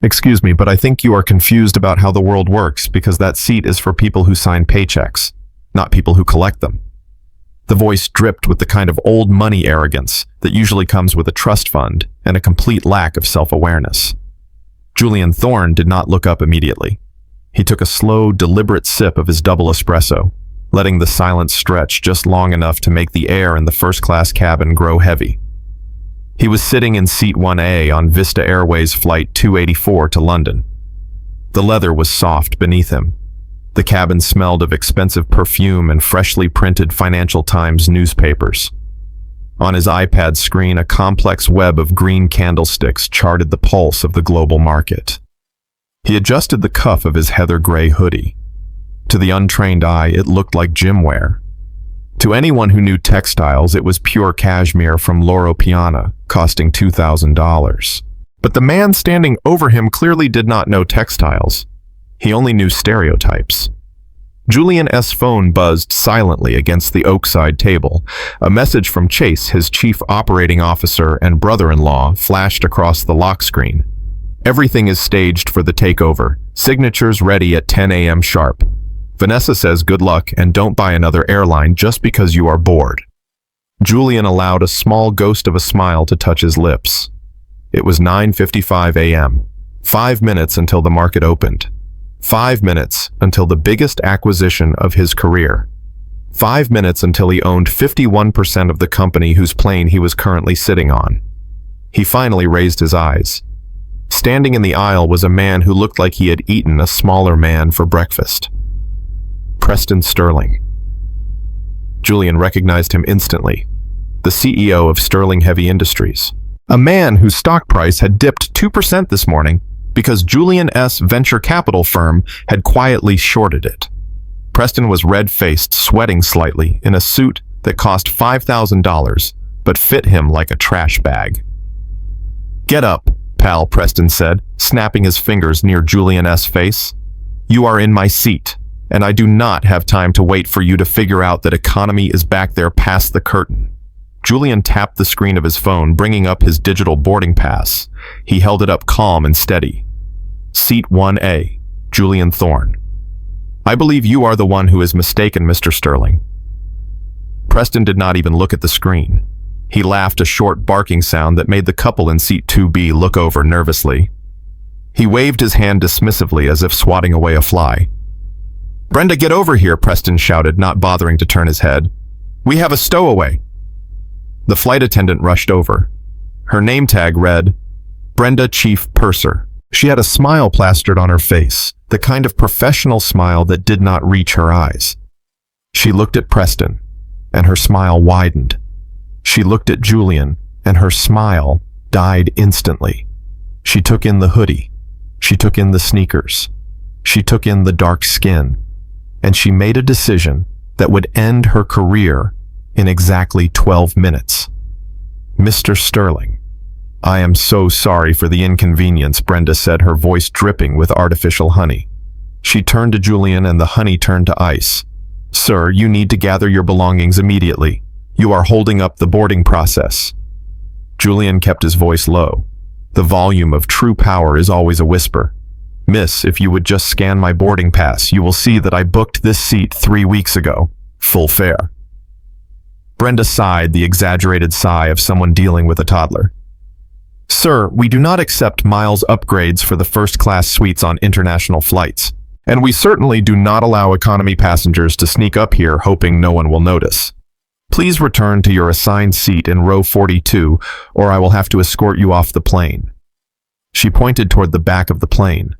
Excuse me, but I think you are confused about how the world works because that seat is for people who sign paychecks, not people who collect them. The voice dripped with the kind of old money arrogance that usually comes with a trust fund and a complete lack of self-awareness. Julian Thorne did not look up immediately. He took a slow, deliberate sip of his double espresso, letting the silence stretch just long enough to make the air in the first-class cabin grow heavy. He was sitting in seat 1A on Vista Airways flight 284 to London. The leather was soft beneath him. The cabin smelled of expensive perfume and freshly printed Financial Times newspapers. On his iPad screen, a complex web of green candlesticks charted the pulse of the global market. He adjusted the cuff of his heather gray hoodie. To the untrained eye, it looked like gym wear. To anyone who knew textiles, it was pure cashmere from Loro Piana, costing $2,000. But the man standing over him clearly did not know textiles. He only knew stereotypes. Julian's phone buzzed silently against the oakside table. A message from Chase, his chief operating officer and brother-in-law, flashed across the lock screen. Everything is staged for the takeover. Signatures ready at 10 a.m. sharp. Vanessa says good luck and don't buy another airline just because you are bored. Julian allowed a small ghost of a smile to touch his lips. It was 9:55 a.m. 5 minutes until the market opened. 5 minutes until the biggest acquisition of his career. 5 minutes until he owned 51% of the company whose plane he was currently sitting on. He finally raised his eyes. Standing in the aisle was a man who looked like he had eaten a smaller man for breakfast. Preston Sterling. Julian recognized him instantly. The CEO of Sterling Heavy Industries. A man whose stock price had dipped 2% this morning because Julian's venture capital firm had quietly shorted it. Preston was red-faced, sweating slightly, in a suit that cost $5,000 but fit him like a trash bag. "Get up, pal," Preston said, snapping his fingers near Julian's face. "You are in my seat, and I do not have time to wait for you to figure out that economy is back there past the curtain." Julian tapped the screen of his phone, bringing up his digital boarding pass. He held it up calm and steady. "Seat 1A, Julian Thorne. I believe you are the one who is mistaken, Mr. Sterling." Preston did not even look at the screen. He laughed, a short barking sound that made the couple in seat 2B look over nervously. He waved his hand dismissively as if swatting away a fly. "Brenda, get over here," Preston shouted, not bothering to turn his head. "We have a stowaway." The flight attendant rushed over. Her name tag read, Brenda Chief Purser. She had a smile plastered on her face, the kind of professional smile that did not reach her eyes. She looked at Preston, and her smile widened. She looked at Julian, and her smile died instantly. She took in the hoodie. She took in the sneakers. She took in the dark skin. And she made a decision that would end her career in exactly 12 minutes. "Mr. Sterling, I am so sorry for the inconvenience," Brenda said, her voice dripping with artificial honey. She turned to Julian and the honey turned to ice. "Sir, you need to gather your belongings immediately. You are holding up the boarding process." Julian kept his voice low. The volume of true power is always a whisper. "Miss, if you would just scan my boarding pass, you will see that I booked this seat 3 weeks ago. Full fare." Brenda sighed, the exaggerated sigh of someone dealing with a toddler. "Sir, we do not accept miles upgrades for the first-class suites on international flights, and we certainly do not allow economy passengers to sneak up here hoping no one will notice. Please return to your assigned seat in row 42, or I will have to escort you off the plane." She pointed toward the back of the plane.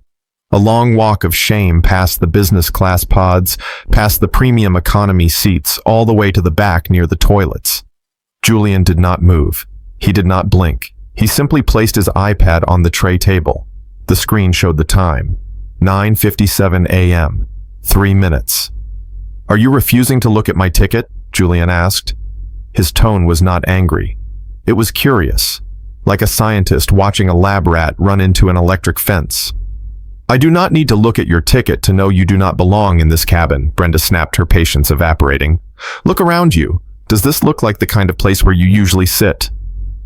A long walk of shame past the business class pods, past the premium economy seats, all the way to the back near the toilets. Julian did not move. He did not blink. He simply placed his iPad on the tray table. The screen showed the time. 9:57 a.m. 3 minutes. "Are you refusing to look at my ticket?" Julian asked. His tone was not angry. It was curious, like a scientist watching a lab rat run into an electric fence. "I do not need to look at your ticket to know you do not belong in this cabin," Brenda snapped, her patience evaporating. "Look around you. Does this look like the kind of place where you usually sit?"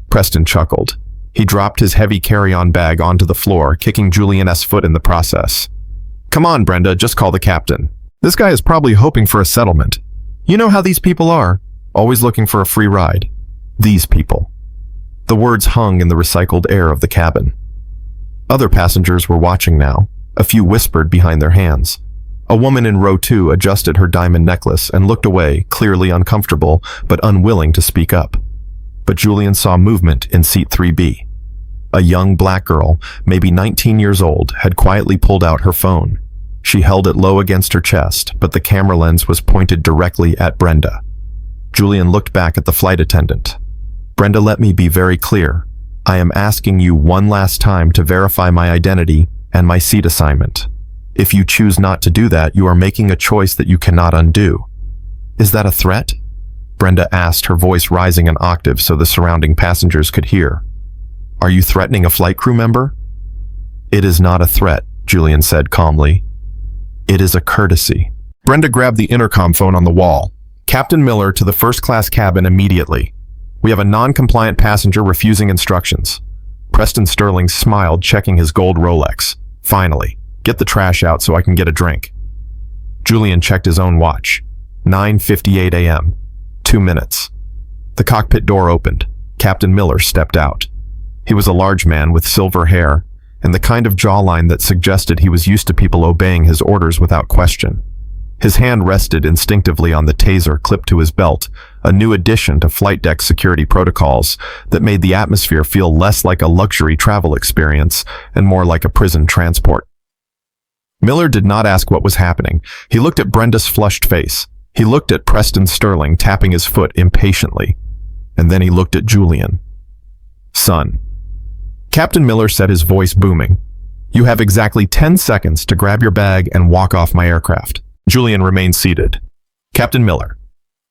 Preston chuckled. He dropped his heavy carry-on bag onto the floor, kicking Julian's foot in the process. "Come on, Brenda, just call the captain. This guy is probably hoping for a settlement. You know how these people are, always looking for a free ride. These people." The words hung in the recycled air of the cabin. Other passengers were watching now. A few whispered behind their hands. A woman in row 2 adjusted her diamond necklace and looked away, clearly uncomfortable, but unwilling to speak up. But Julian saw movement in seat 3B. A young black girl, maybe 19 years old, had quietly pulled out her phone. She held it low against her chest, but the camera lens was pointed directly at Brenda. Julian looked back at the flight attendant. "Brenda, let me be very clear. I am asking you one last time to verify my identity and my seat assignment. If you choose not to do that, you are making a choice that you cannot undo." "Is that a threat?" Brenda asked, her voice rising an octave so the surrounding passengers could hear. "Are you threatening a flight crew member?" "It is not a threat," Julian said calmly. "It is a courtesy." Brenda grabbed the intercom phone on the wall. "Captain Miller to the first-class cabin immediately. We have a non-compliant passenger refusing instructions." Preston Sterling smiled, checking his gold Rolex. "Finally, get the trash out so I can get a drink." Julian checked his own watch. 9:58 a.m. 2 minutes. The cockpit door opened. Captain Miller stepped out. He was a large man with silver hair and the kind of jawline that suggested he was used to people obeying his orders without question. His hand rested instinctively on the taser clipped to his belt, a new addition to flight deck security protocols that made the atmosphere feel less like a luxury travel experience and more like a prison transport. Miller did not ask what was happening. He looked at Brenda's flushed face. He looked at Preston Sterling tapping his foot impatiently. And then he looked at Julian. "Son." Captain Miller said, his voice booming. "You have exactly 10 seconds to grab your bag and walk off my aircraft." Julian remained seated. "Captain Miller,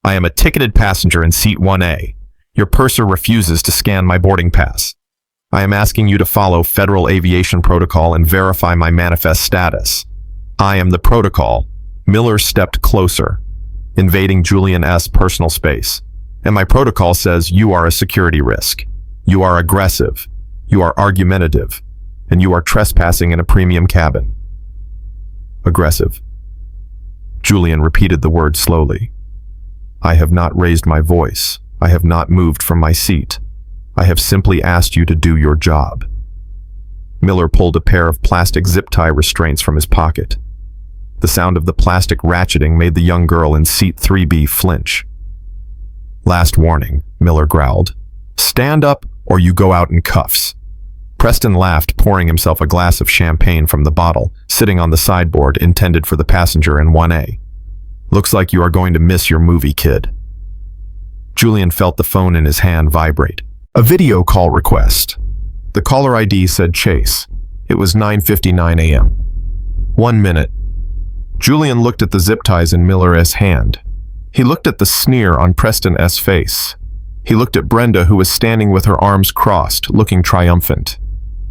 I am a ticketed passenger in seat 1A. Your purser refuses to scan my boarding pass. I am asking you to follow federal aviation protocol and verify my manifest status. I am the protocol." Miller stepped closer, invading Julian's personal space. "And my protocol says you are a security risk. You are aggressive. You are argumentative. And you are trespassing in a premium cabin." "Aggressive." Julian repeated the word slowly. "I have not raised my voice. I have not moved from my seat. I have simply asked you to do your job." Miller pulled a pair of plastic zip tie restraints from his pocket. The sound of the plastic ratcheting made the young girl in seat 3B flinch. "Last warning," Miller growled. "Stand up or you go out in cuffs." Preston laughed, pouring himself a glass of champagne from the bottle, sitting on the sideboard intended for the passenger in 1A. "Looks like you are going to miss your movie, kid." Julian felt the phone in his hand vibrate. A video call request. The caller ID said Chase. It was 9:59 a.m. 1 minute. Julian looked at the zip ties in Miller's hand. He looked at the sneer on Preston's face. He looked at Brenda, who was standing with her arms crossed, looking triumphant.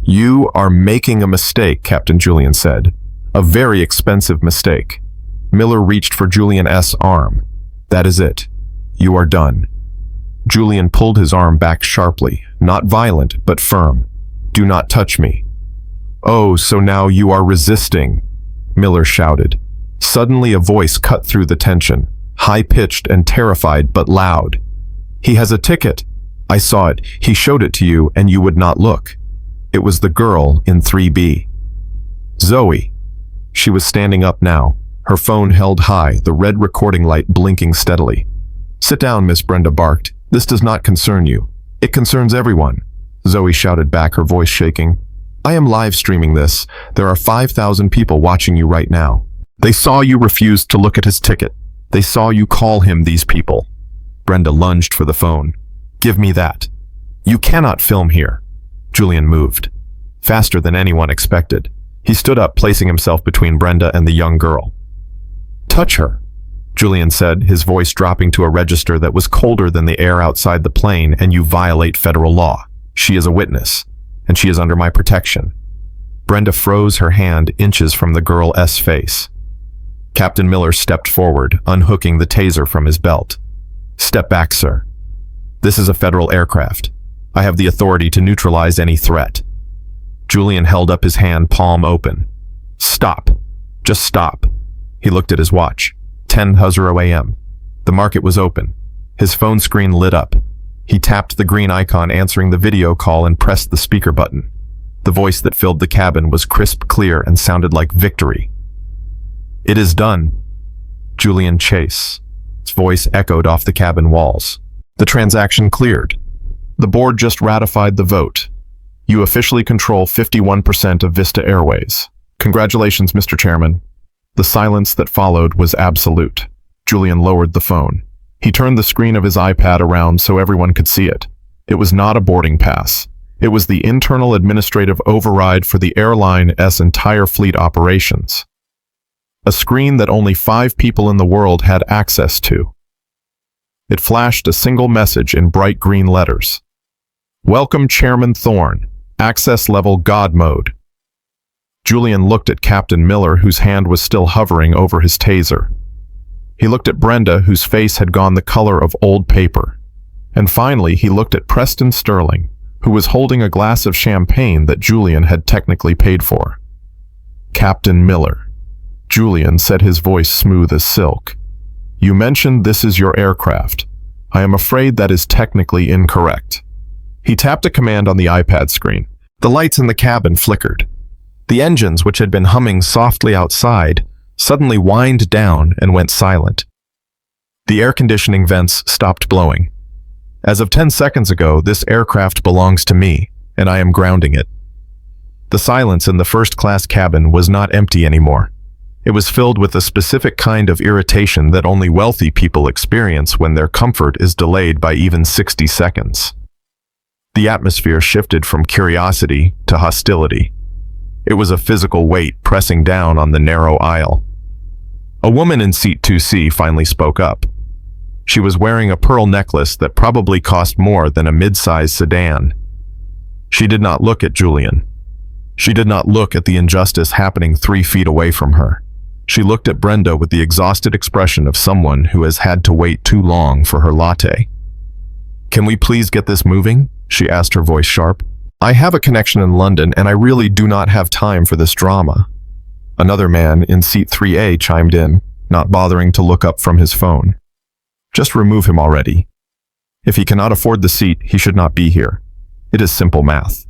"You are making a mistake," Captain Julian said. "A very expensive mistake." Miller reached for Julian's arm. "That is it. You are done." Julian pulled his arm back sharply, not violent, but firm. "Do not touch me." "Oh, so now you are resisting," Miller shouted. Suddenly a voice cut through the tension, high-pitched and terrified, but loud. "He has a ticket. I saw it. He showed it to you, and you would not look." It was the girl in 3B. Zoe. She was standing up now, her phone held high, the red recording light blinking steadily. "Sit down," Miss Brenda barked. "This does not concern you. It concerns everyone." Zoe shouted back, her voice shaking. "I am live streaming this. There are 5,000 people watching you right now. They saw you refuse to look at his ticket. They saw you call him these people." Brenda lunged for the phone. "Give me that." "You cannot film here." Julian moved. Faster than anyone expected. He stood up, placing himself between Brenda and the young girl. "Touch her," Julian said, his voice dropping to a register that was colder than the air outside the plane, "and you violate federal law. She is a witness, and she is under my protection." Brenda froze, her hand inches from the girl's face. Captain Miller stepped forward, unhooking the taser from his belt. "Step back, sir. This is a federal aircraft. I have the authority to neutralize any threat. Julian held up his hand, palm open. Stop. Just stop. He looked at his watch. 10:00 a.m. The market was open. His phone screen lit up. He tapped the green icon answering the video call and pressed the speaker button. The voice that filled the cabin was crisp, clear, and sounded like victory. It is done. Julian Chase. Its voice echoed off the cabin walls. The transaction cleared. The board just ratified the vote. You officially control 51% of Vista Airways. Congratulations, Mr. Chairman. The silence that followed was absolute. Julian lowered the phone. He turned the screen of his iPad around so everyone could see it. It was not a boarding pass. It was the internal administrative override for the airline's entire fleet operations. A screen that only 5 people in the world had access to. It flashed a single message in bright green letters. Welcome, Chairman Thorne. Access level God mode. Julian looked at Captain Miller, whose hand was still hovering over his taser. He looked at Brenda, whose face had gone the color of old paper. And finally, he looked at Preston Sterling, who was holding a glass of champagne that Julian had technically paid for. Captain Miller. Julian said, his voice smooth as silk. You mentioned this is your aircraft. I am afraid that is technically incorrect. He tapped a command on the iPad screen. The lights in the cabin flickered. The engines, which had been humming softly outside, suddenly whined down and went silent. The air conditioning vents stopped blowing. As of 10 seconds ago, this aircraft belongs to me, and I am grounding it. The silence in the first-class cabin was not empty anymore. It was filled with a specific kind of irritation that only wealthy people experience when their comfort is delayed by even 60 seconds. The atmosphere shifted from curiosity to hostility. It was a physical weight pressing down on the narrow aisle. A woman in seat 2C finally spoke up. She was wearing a pearl necklace that probably cost more than a mid-sized sedan. She did not look at Julian. She did not look at the injustice happening 3 feet away from her. She looked at Brenda with the exhausted expression of someone who has had to wait too long for her latte. Can we please get this moving? She asked, her voice sharp. I have a connection in London and I really do not have time for this drama. Another man in seat 3A chimed in, not bothering to look up from his phone. Just remove him already. If he cannot afford the seat, he should not be here. It is simple math.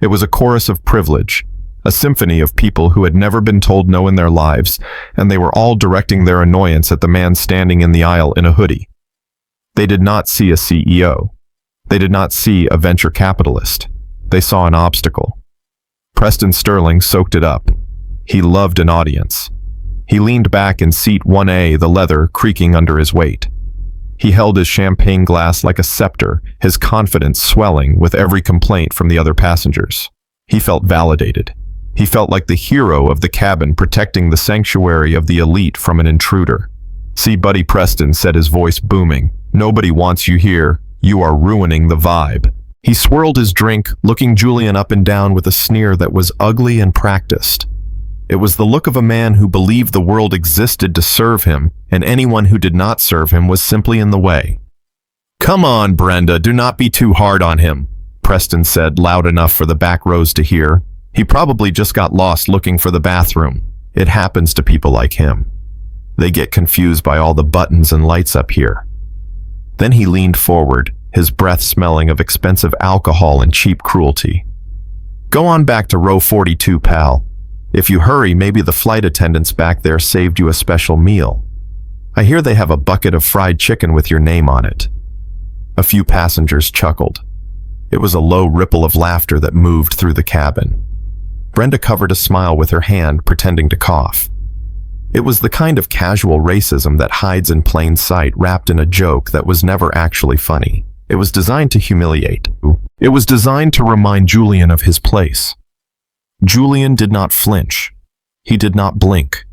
It was a chorus of privilege, a symphony of people who had never been told no in their lives, and they were all directing their annoyance at the man standing in the aisle in a hoodie. They did not see a CEO. They did not see a venture capitalist. They saw an obstacle. Preston Sterling soaked it up. He loved an audience. He leaned back in seat 1A, the leather creaking under his weight. He held his champagne glass like a scepter, his confidence swelling with every complaint from the other passengers. He felt validated. He felt like the hero of the cabin protecting the sanctuary of the elite from an intruder. See, Buddy, Preston said, his voice booming. Nobody wants you here. You are ruining the vibe. He swirled his drink, looking Julian up and down with a sneer that was ugly and practiced. It was the look of a man who believed the world existed to serve him, and anyone who did not serve him was simply in the way. Come on, Brenda, do not be too hard on him, Preston said, loud enough for the back rows to hear. He probably just got lost looking for the bathroom. It happens to people like him. They get confused by all the buttons and lights up here. Then he leaned forward, his breath smelling of expensive alcohol and cheap cruelty. Go on back to row 42, pal. If you hurry, maybe the flight attendants back there saved you a special meal. I hear they have a bucket of fried chicken with your name on it. A few passengers chuckled. It was a low ripple of laughter that moved through the cabin. Brenda covered a smile with her hand, pretending to cough. It was the kind of casual racism that hides in plain sight, wrapped in a joke that was never actually funny. It was designed to humiliate. It was designed to remind Julian of his place. Julian did not flinch. He did not blink.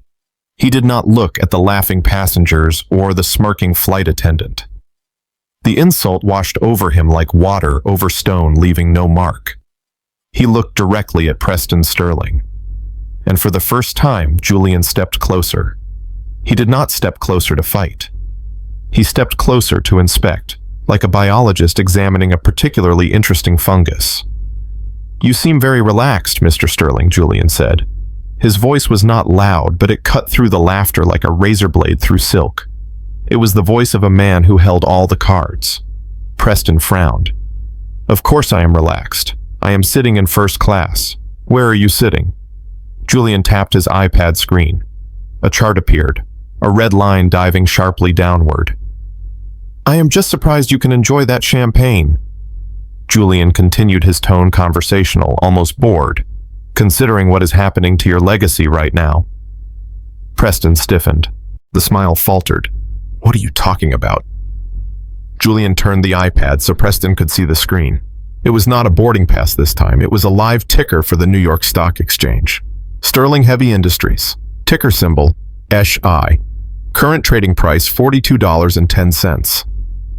He did not look at the laughing passengers or the smirking flight attendant. The insult washed over him like water over stone, leaving no mark. He looked directly at Preston Sterling. And for the first time, Julian stepped closer. He did not step closer to fight. He stepped closer to inspect, like a biologist examining a particularly interesting fungus. "You seem very relaxed, Mr. Sterling," Julian said. His voice was not loud, but it cut through the laughter like a razor blade through silk. It was the voice of a man who held all the cards. Preston frowned. "Of course I am relaxed. I am sitting in first class. Where are you sitting?" Julian tapped his iPad screen. A chart appeared, a red line diving sharply downward. "I am just surprised you can enjoy that champagne." Julian continued his tone conversational, almost bored, considering what is happening to your legacy right now. Preston stiffened. The smile faltered. "What are you talking about?" Julian turned the iPad so Preston could see the screen. It was not a boarding pass this time. It was a live ticker for the New York Stock Exchange. Sterling Heavy Industries. Ticker symbol, SI. Current trading price, $42.10.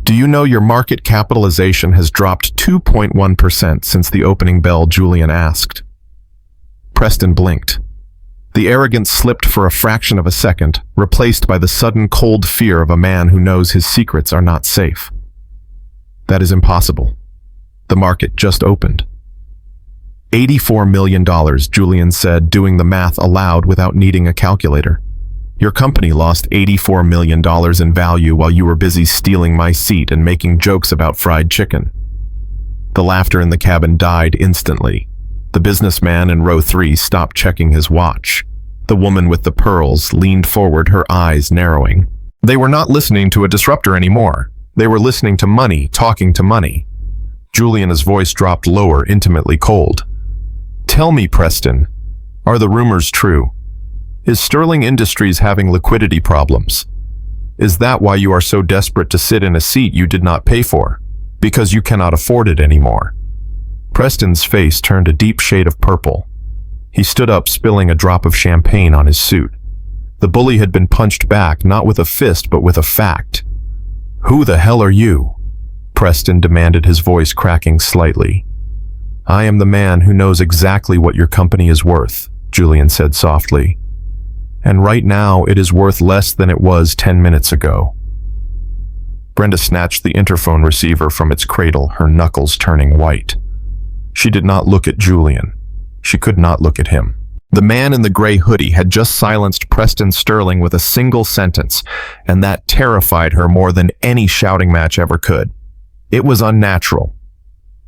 "Do you know your market capitalization has dropped 2.1% since the opening bell?" Julian asked. Preston blinked. The arrogance slipped for a fraction of a second, replaced by the sudden cold fear of a man who knows his secrets are not safe. "That is impossible. The market just opened." $84 million, Julian said, doing the math aloud without needing a calculator. "Your company lost $84 million in value while you were busy stealing my seat and making jokes about fried chicken." The laughter in the cabin died instantly. The businessman in row 3 stopped checking his watch. The woman with the pearls leaned forward, her eyes narrowing. They were not listening to a disruptor anymore. They were listening to money, talking to money. Julian's voice dropped lower, intimately cold. "Tell me, Preston, are the rumors true? Is Sterling Industries having liquidity problems? Is that why you are so desperate to sit in a seat you did not pay for? Because you cannot afford it anymore?" Preston's face turned a deep shade of purple. He stood up, spilling a drop of champagne on his suit. The bully had been punched back, not with a fist, but with a fact. "Who the hell are you?" Preston demanded, his voice cracking slightly. "I am the man who knows exactly what your company is worth," Julian said softly. "And right now it is worth less than it was 10 minutes ago." Brenda snatched the interphone receiver from its cradle, her knuckles turning white. She did not look at Julian. She could not look at him. The man in the gray hoodie had just silenced Preston Sterling with a single sentence, and that terrified her more than any shouting match ever could. It was unnatural.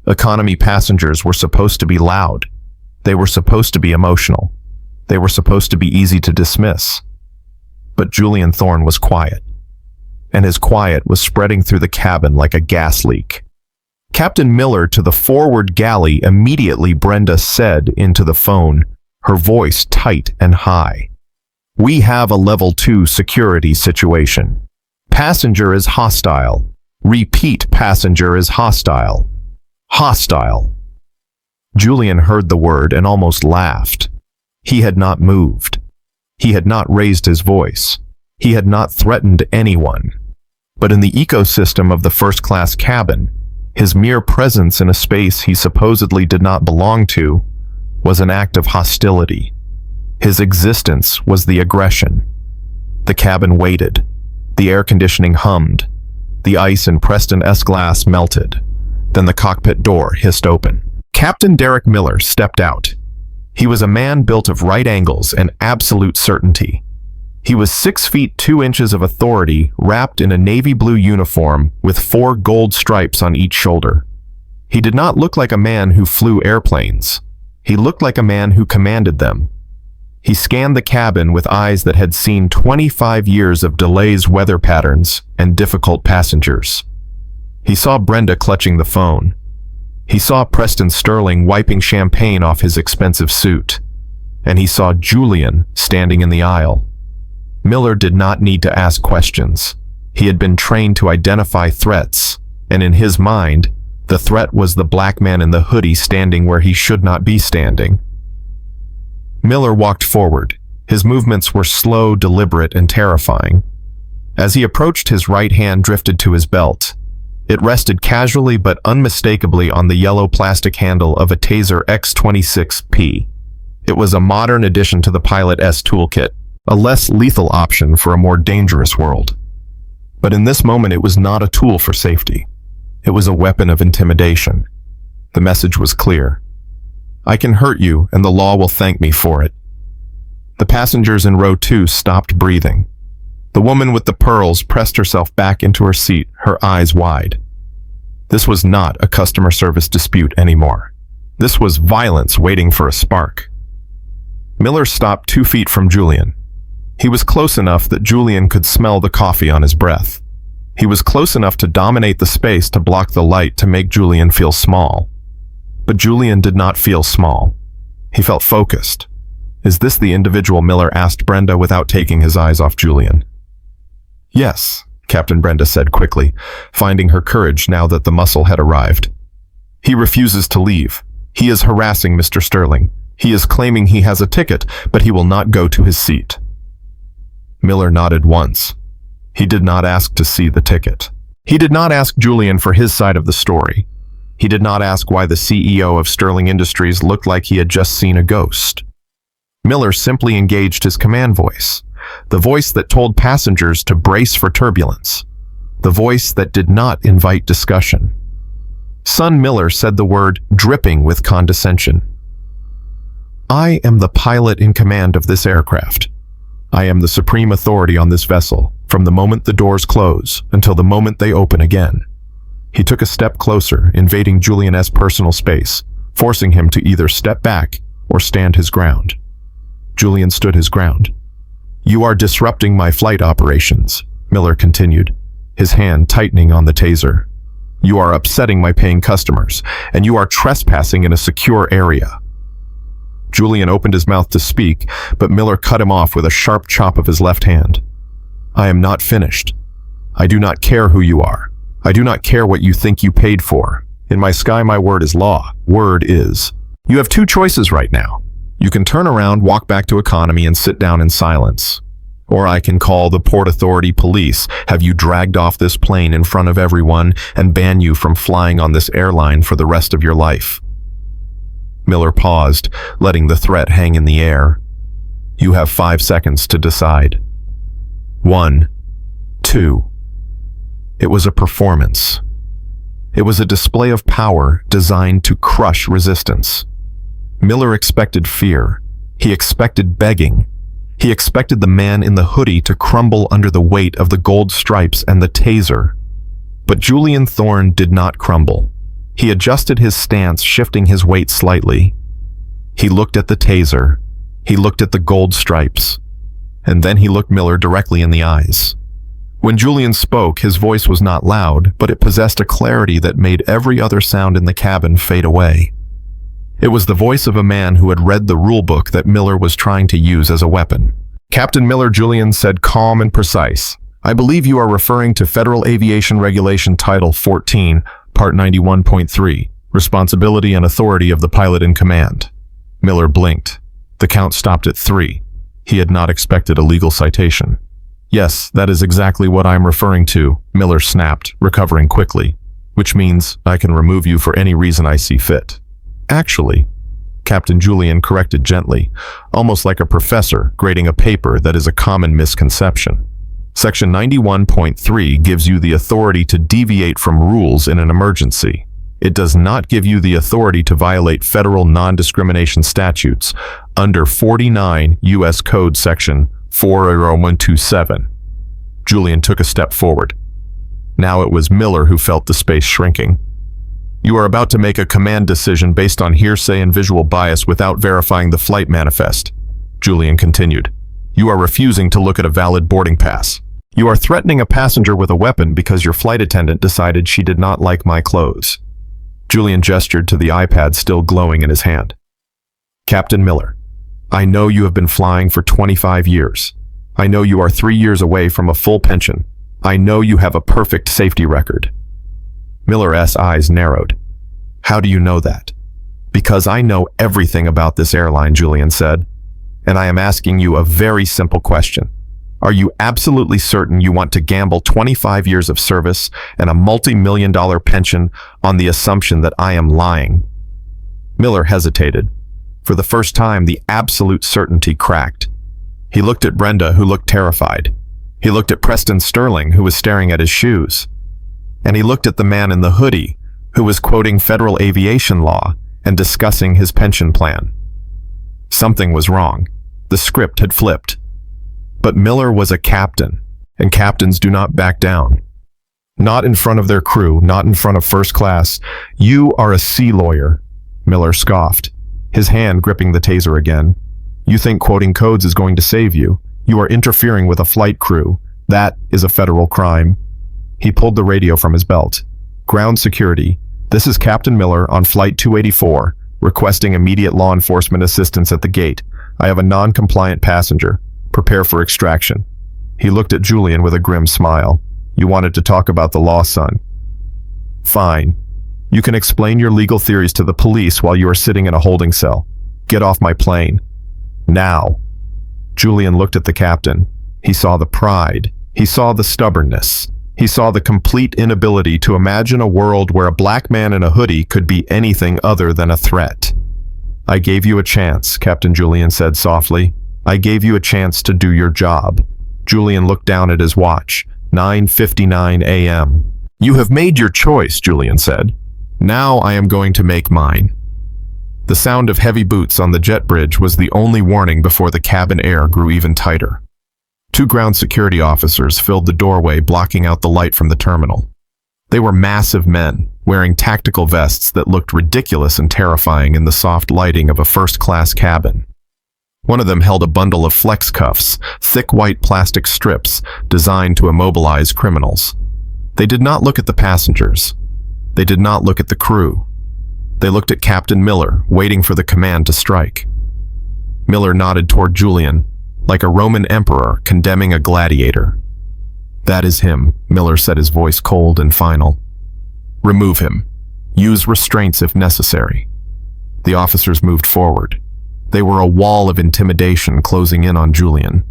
Economy passengers were supposed to be loud. They were supposed to be emotional. They were supposed to be easy to dismiss. But Julian Thorne was quiet, and his quiet was spreading through the cabin like a gas leak. "Captain Miller to the forward galley immediately," Brenda said into the phone, her voice tight and high. "We have a level 2 security situation. Passenger is hostile. Repeat, passenger is hostile. Hostile." Julian heard the word and almost laughed. He had not moved. He had not raised his voice. He had not threatened anyone. But in the ecosystem of the first-class cabin, his mere presence in a space he supposedly did not belong to was an act of hostility. His existence was the aggression. The cabin waited. The air conditioning hummed. The ice in Preston S. glass melted. Then the cockpit door hissed open. Captain Derek Miller stepped out. He was a man built of right angles and absolute certainty. He was 6 feet 2 inches of authority, wrapped in a navy blue uniform with 4 gold stripes on each shoulder. He did not look like a man who flew airplanes. He looked like a man who commanded them. He scanned the cabin with eyes that had seen 25 years of delays, weather patterns, and difficult passengers. He saw Brenda clutching the phone. He saw Preston Sterling wiping champagne off his expensive suit. And he saw Julian standing in the aisle. Miller did not need to ask questions. He had been trained to identify threats, and in his mind, the threat was the black man in the hoodie standing where he should not be standing. Miller walked forward. His movements were slow, deliberate, and terrifying. As he approached, his right hand drifted to his belt. It rested casually but unmistakably on the yellow plastic handle of a taser X26P. It was a modern addition to the Pilot S toolkit, a less lethal option for a more dangerous world. But in this moment, it was not a tool for safety. It was a weapon of intimidation. The message was clear. I can hurt you, and the law will thank me for it. The passengers in row 2 stopped breathing. The woman with the pearls pressed herself back into her seat, her eyes wide. This was not a customer service dispute anymore. This was violence waiting for a spark. Miller stopped 2 feet from Julian. He was close enough that Julian could smell the coffee on his breath. He was close enough to dominate the space to block the light to make Julian feel small. But Julian did not feel small. He felt focused. Is this the individual Miller asked Brenda without taking his eyes off Julian? Yes, Captain Brenda said quickly, finding her courage now that the muscle had arrived. He refuses to leave. He is harassing Mr. Sterling. He is claiming he has a ticket, but he will not go to his seat. Miller nodded once. He did not ask to see the ticket. He did not ask Julian for his side of the story. He did not ask why the CEO of Sterling Industries looked like he had just seen a ghost. Miller simply engaged his command voice, the voice that told passengers to brace for turbulence, the voice that did not invite discussion. Son Miller said the word dripping with condescension. I am the pilot in command of this aircraft. I am the supreme authority on this vessel, from the moment the doors close until the moment they open again. He took a step closer, invading Julian's personal space, forcing him to either step back or stand his ground. Julian stood his ground. You are disrupting my flight operations, Miller continued, his hand tightening on the taser. You are upsetting my paying customers, and you are trespassing in a secure area. Julian opened his mouth to speak, but Miller cut him off with a sharp chop of his left hand. I am not finished. I do not care who you are. I do not care what you think you paid for. In my sky, my word is law. Word is. You have 2 choices right now. You can turn around, walk back to economy, and sit down in silence. Or I can call the Port Authority police, have you dragged off this plane in front of everyone, and ban you from flying on this airline for the rest of your life. Miller paused, letting the threat hang in the air. You have 5 seconds to decide. 1, 2. It was a performance. It was a display of power designed to crush resistance. Miller expected fear. He expected begging. He expected the man in the hoodie to crumble under the weight of the gold stripes and the taser. But Julian Thorne did not crumble. He adjusted his stance, shifting his weight slightly. He looked at the taser. He looked at the gold stripes. And then he looked Miller directly in the eyes. When Julian spoke, his voice was not loud, but it possessed a clarity that made every other sound in the cabin fade away. It was the voice of a man who had read the rule book that Miller was trying to use as a weapon. Captain Miller, Julian said, calm and precise. I believe you are referring to Federal Aviation Regulation Title 14, Part 91.3, Responsibility and Authority of the Pilot in Command. Miller blinked. The count stopped at 3. He had not expected a legal citation. Yes, that is exactly what I'm referring to, Miller snapped, recovering quickly, which means I can remove you for any reason I see fit. Actually, Captain Julian corrected gently, almost like a professor grading a paper that is a common misconception. Section 91.3 gives you the authority to deviate from rules in an emergency. It does not give you the authority to violate federal non-discrimination statutes under 49 U.S. Code Section 40127. Julian took a step forward. Now it was Miller who felt the space shrinking. You are about to make a command decision based on hearsay and visual bias without verifying the flight manifest, Julian continued. You are refusing to look at a valid boarding pass. You are threatening a passenger with a weapon because your flight attendant decided she did not like my clothes. Julian gestured to the iPad still glowing in his hand. Captain Miller, I know you have been flying for 25 years. I know you are 3 years away from a full pension. I know you have a perfect safety record. Miller's eyes narrowed. How do you know that? Because I know everything about this airline, Julian said. And I am asking you a very simple question. Are you absolutely certain you want to gamble 25 years of service and a multi-million-dollar pension on the assumption that I am lying? Miller hesitated. For the first time, the absolute certainty cracked. He looked at Brenda, who looked terrified. He looked at Preston Sterling, who was staring at his shoes. and he looked at the man in the hoodie, who was quoting federal aviation law and discussing his pension plan. Something was wrong. The script had flipped. But Miller was a captain, and captains do not back down. Not in front of their crew, not in front of first class. You are a sea lawyer, Miller scoffed, his hand gripping the taser again. You think quoting codes is going to save you. You are interfering with a flight crew. That is a federal crime. He pulled the radio from his belt. Ground security. This is Captain Miller on Flight 284, requesting immediate law enforcement assistance at the gate. I have a non-compliant passenger. Prepare for extraction. He looked at Julian with a grim smile. You wanted to talk about the law, son. Fine. You can explain your legal theories to the police while you are sitting in a holding cell. Get off my plane. Now. Julian looked at the captain. He saw the pride. He saw the stubbornness. He saw the complete inability to imagine a world where a black man in a hoodie could be anything other than a threat. I gave you a chance, Captain Julian said softly. I gave you a chance to do your job. Julian looked down at his watch. 9:59 a.m. You have made your choice, Julian said. Now I am going to make mine. The sound of heavy boots on the jet bridge was the only warning before the cabin air grew even tighter. Two ground security officers filled the doorway, blocking out the light from the terminal. They were massive men, wearing tactical vests that looked ridiculous and terrifying in the soft lighting of a first-class cabin. One of them held a bundle of flex cuffs, thick white plastic strips designed to immobilize criminals. They did not look at the passengers. They did not look at the crew. They looked at Captain Miller, waiting for the command to strike. Miller nodded toward Julian, like a Roman emperor condemning a gladiator. That is him, Miller said, his voice cold and final. Remove him. Use restraints if necessary. The officers moved forward. They were a wall of intimidation closing in on Julian.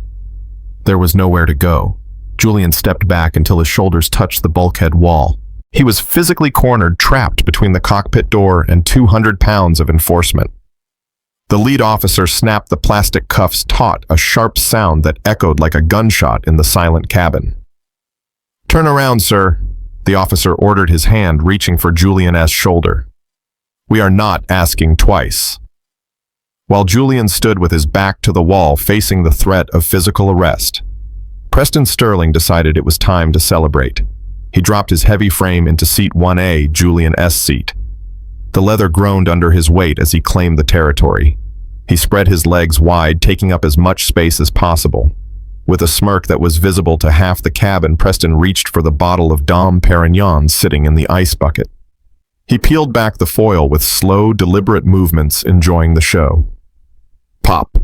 There was nowhere to go. Julian stepped back until his shoulders touched the bulkhead wall. He was physically cornered, trapped between the cockpit door and 200 pounds of enforcement. The lead officer snapped the plastic cuffs taut, a sharp sound that echoed like a gunshot in the silent cabin. Turn around, sir, the officer ordered, his hand reaching for Julian's shoulder. We are not asking twice. While Julian stood with his back to the wall facing the threat of physical arrest, Preston Sterling decided it was time to celebrate. He dropped his heavy frame into seat 1A, Julian's seat. The leather groaned under his weight as he claimed the territory. He spread his legs wide, taking up as much space as possible. With a smirk that was visible to half the cabin, Preston reached for the bottle of Dom Perignon sitting in the ice bucket. He peeled back the foil with slow, deliberate movements, enjoying the show. Pop.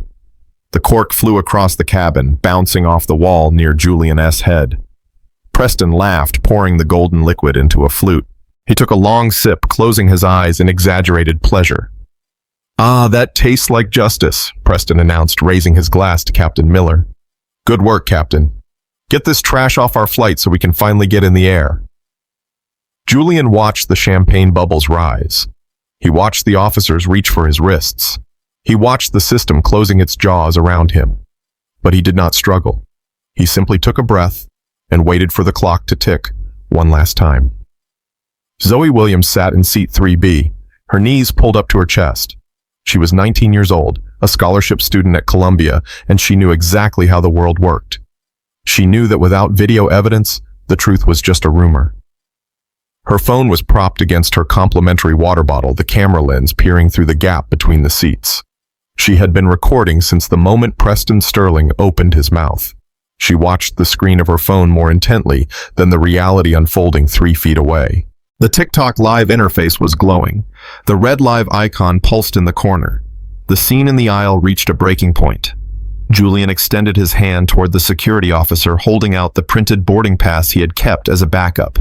The cork flew across the cabin, bouncing off the wall near Julian's head. Preston laughed, pouring the golden liquid into a flute. He took a long sip, closing his eyes in exaggerated pleasure. Ah, that tastes like justice, Preston announced, raising his glass to Captain Miller. Good work, Captain. Get this trash off our flight so we can finally get in the air. Julian watched the champagne bubbles rise. He watched the officers reach for his wrists. He watched the system closing its jaws around him. But he did not struggle. He simply took a breath and waited for the clock to tick one last time. Zoe Williams sat in seat 3B, her knees pulled up to her chest. She was 19 years old, a scholarship student at Columbia, and she knew exactly how the world worked. She knew that without video evidence, the truth was just a rumor. Her phone was propped against her complimentary water bottle, the camera lens peering through the gap between the seats. She had been recording since the moment Preston Sterling opened his mouth. She watched the screen of her phone more intently than the reality unfolding 3 feet away. The TikTok live interface was glowing. The red live icon pulsed in the corner. The scene in the aisle reached a breaking point. Julian extended his hand toward the security officer, holding out the printed boarding pass he had kept as a backup.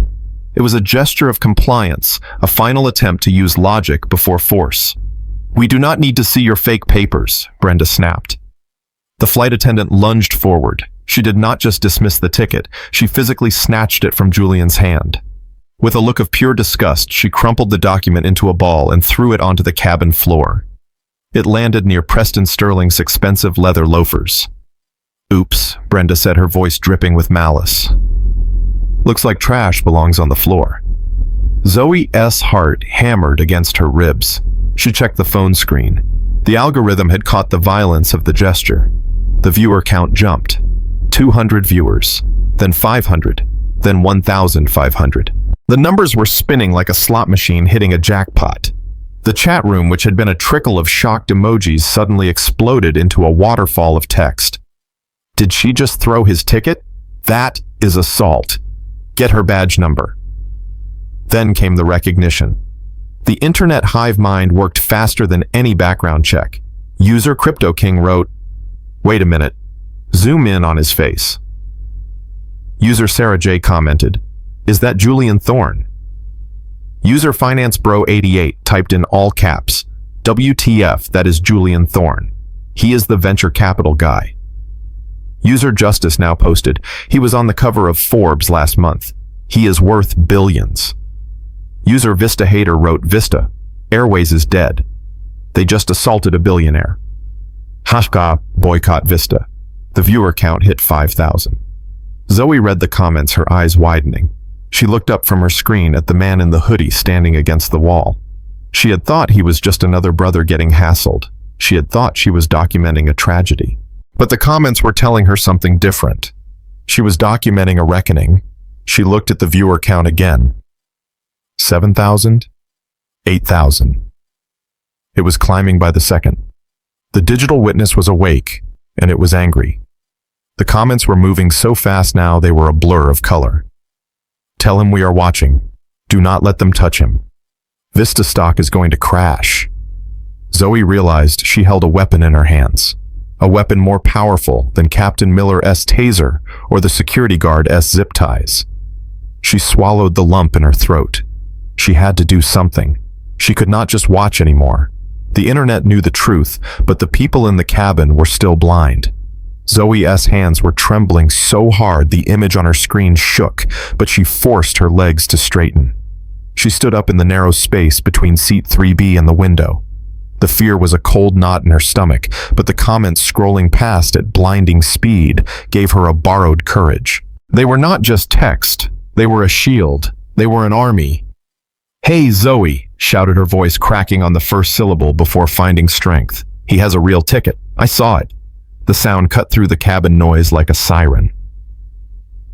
It was a gesture of compliance, a final attempt to use logic before force. We do not need to see your fake papers, Brenda snapped. The flight attendant lunged forward. She did not just dismiss the ticket, she physically snatched it from Julian's hand. With a look of pure disgust, she crumpled the document into a ball and threw it onto the cabin floor. It landed near Preston Sterling's expensive leather loafers. Oops, Brenda said, her voice dripping with malice. Looks like trash belongs on the floor. Zoe's heart hammered against her ribs. She checked the phone screen. The algorithm had caught the violence of the gesture. The viewer count jumped. 200 viewers, then 500, then 1,500. The numbers were spinning like a slot machine hitting a jackpot. The chat room, which had been a trickle of shocked emojis, suddenly exploded into a waterfall of text. Did she just throw his ticket? That is assault. Get her badge number. Then came the recognition. The internet hive mind worked faster than any background check. User Crypto King wrote, "Wait a minute. Zoom in on his face." User Sarah J commented, "Is that Julian Thorne?" User Finance Bro 88 typed in all caps, "WTF, that is Julian Thorne. He is the venture capital guy." User Justice now posted, "He was on the cover of Forbes last month. He is worth billions." User Vista Hater wrote, "Vista, Airways is dead. They just assaulted a billionaire." Hashka, boycott Vista. The viewer count hit 5,000. Zoe read the comments, her eyes widening. She looked up from her screen at the man in the hoodie standing against the wall. She had thought he was just another brother getting hassled. She had thought she was documenting a tragedy. But the comments were telling her something different. She was documenting a reckoning. She looked at the viewer count again. 7,000, 8,000. It was climbing by the second. The digital witness was awake, and it was angry. The comments were moving so fast now they were a blur of color. Tell him we are watching. Do not let them touch him. Vista stock is going to crash. Zoe realized she held a weapon in her hands. A weapon more powerful than Captain Miller's taser or the security guard's zip ties. She swallowed the lump in her throat. She had to do something. She could not just watch anymore. The internet knew the truth, but the people in the cabin were still blind. Zoe's hands were trembling so hard the image on her screen shook, but she forced her legs to straighten. She stood up in the narrow space between seat 3B and the window. The fear was a cold knot in her stomach, but the comments scrolling past at blinding speed gave her a borrowed courage. They were not just text. They were a shield. They were an army. "Hey, Zoe," shouted her voice, cracking on the first syllable before finding strength. "He has a real ticket. I saw it." The sound cut through the cabin noise like a siren.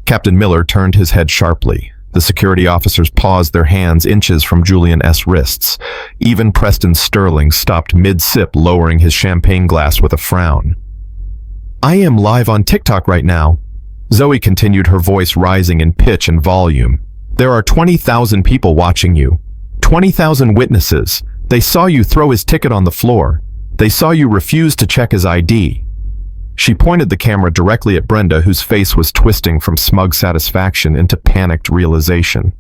Captain Miller turned his head sharply. The security officers paused, their hands inches from Julian's wrists. Even Preston Sterling stopped mid-sip, lowering his champagne glass with a frown. "I am live on TikTok right now." Zoe continued, her voice rising in pitch and volume. "There are 20,000 people watching you. 20,000 witnesses. They saw you throw his ticket on the floor. They saw you refuse to check his ID." She pointed the camera directly at Brenda, whose face was twisting from smug satisfaction into panicked realization.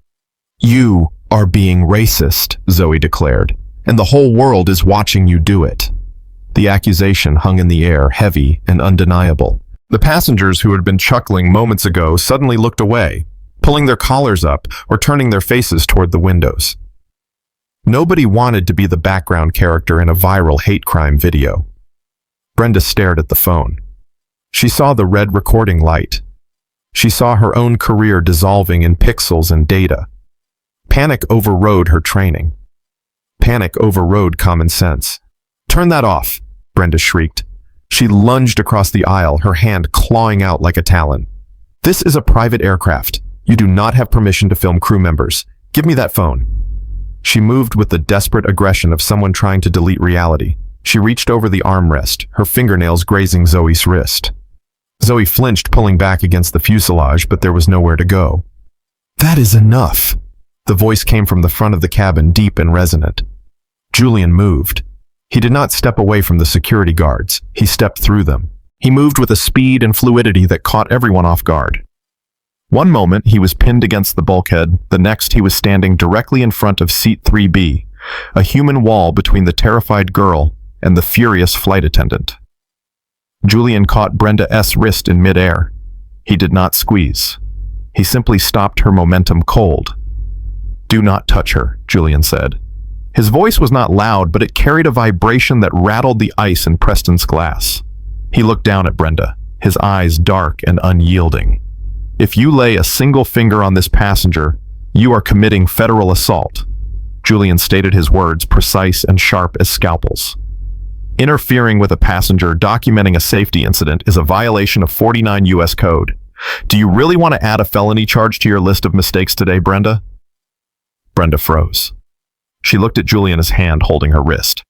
"You are being racist," Zoe declared, "and the whole world is watching you do it." The accusation hung in the air, heavy and undeniable. The passengers who had been chuckling moments ago suddenly looked away, pulling their collars up or turning their faces toward the windows. Nobody wanted to be the background character in a viral hate crime video. Brenda stared at the phone. She saw the red recording light. She saw her own career dissolving in pixels and data. Panic overrode her training. Panic overrode common sense. "Turn that off," Brenda shrieked. She lunged across the aisle, her hand clawing out like a talon. "This is a private aircraft. You do not have permission to film crew members. Give me that phone." She moved with the desperate aggression of someone trying to delete reality. She reached over the armrest, her fingernails grazing Zoe's wrist. Zoe flinched, pulling back against the fuselage, but there was nowhere to go. "That is enough." The voice came from the front of the cabin, deep and resonant. Julian moved. He did not step away from the security guards. He stepped through them. He moved with a speed and fluidity that caught everyone off guard. One moment, he was pinned against the bulkhead. The next, he was standing directly in front of seat 3B, a human wall between the terrified girl and the furious flight attendant. Julian caught Brenda's wrist in midair. He did not squeeze. He simply stopped her momentum cold. "Do not touch her," Julian said. His voice was not loud, but it carried a vibration that rattled the ice in Preston's glass. He looked down at Brenda, his eyes dark and unyielding. If you lay a single finger on this passenger, you are committing federal assault. Julian stated his words, precise and sharp as scalpels. Interfering with a passenger documenting a safety incident is a violation of 49 U.S. Code. Do you really want to add a felony charge to your list of mistakes today, Brenda? Brenda froze. She looked at Julian's hand holding her wrist.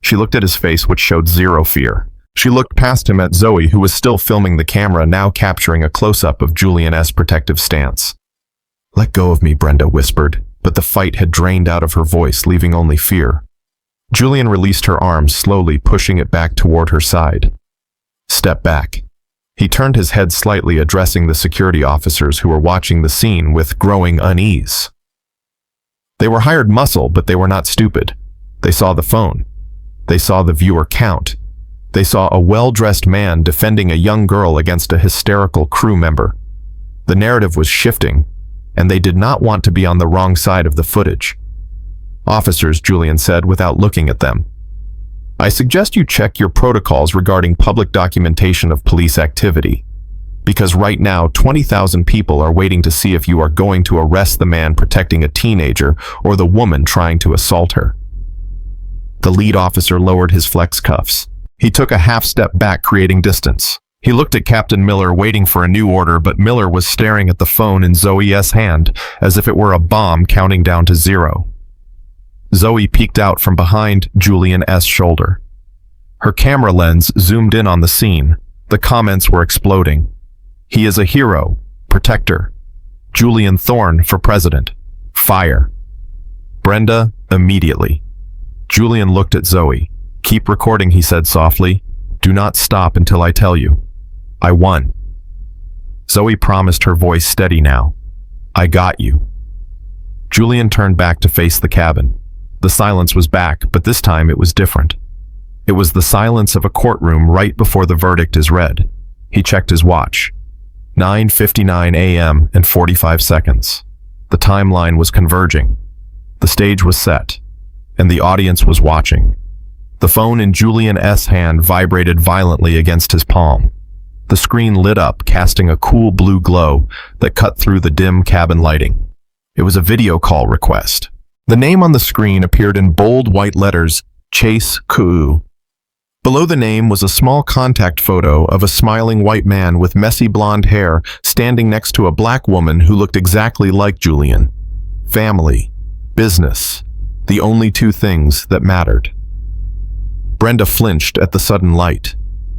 She looked at his face, which showed zero fear. She looked past him at Zoe, who was still filming the camera, now capturing a close-up of Julian's protective stance. "Let go of me," Brenda whispered, but the fight had drained out of her voice, leaving only fear. Julian released her arm, slowly pushing it back toward her side. "Step back." He turned his head slightly, addressing the security officers who were watching the scene with growing unease. They were hired muscle, but they were not stupid. They saw the phone. They saw the viewer count. They saw a well-dressed man defending a young girl against a hysterical crew member. The narrative was shifting, and they did not want to be on the wrong side of the footage. "Officers," Julian said without looking at them, "I suggest you check your protocols regarding public documentation of police activity, because right now 20,000 people are waiting to see if you are going to arrest the man protecting a teenager or the woman trying to assault her." The lead officer lowered his flex cuffs. He took a half step back, creating distance. He looked at Captain Miller, waiting for a new order, but Miller was staring at the phone in Zoe's hand as if it were a bomb counting down to 0. Zoe peeked out from behind Julian's shoulder. Her camera lens zoomed in on the scene. The comments were exploding. "He is a hero. Protector. Julian Thorne for president. Fire." Brenda, immediately. Julian looked at Zoe. "Keep recording," he said softly. "Do not stop until I tell you. I won." Zoe promised, her voice steady now. "I got you." Julian turned back to face the cabin. The silence was back, but this time it was different. It was the silence of a courtroom right before the verdict is read. He checked his watch. 9:59 a.m. and 45 seconds. The timeline was converging. The stage was set, and the audience was watching. The phone in Julian's hand vibrated violently against his palm. The screen lit up, casting a cool blue glow that cut through the dim cabin lighting. It was a video call request. The name on the screen appeared in bold white letters, Chase Kuu. Below the name was a small contact photo of a smiling white man with messy blonde hair standing next to a black woman who looked exactly like Julian. Family, business, the only two things that mattered. Brenda flinched at the sudden light.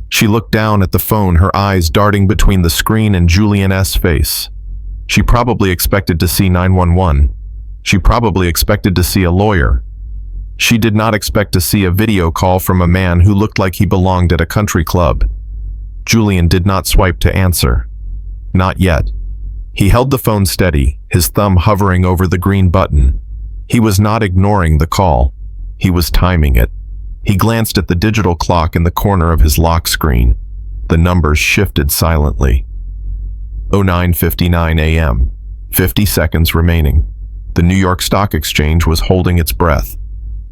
She looked down at the phone, her eyes darting between the screen and Julian's face. She probably expected to see 911. She probably expected to see a lawyer. She did not expect to see a video call from a man who looked like he belonged at a country club. Julian did not swipe to answer. Not yet. He held the phone steady, his thumb hovering over the green button. He was not ignoring the call. He was timing it. He glanced at the digital clock in the corner of his lock screen. The numbers shifted silently. 09:59 a.m. 50 seconds remaining. The New York Stock Exchange was holding its breath.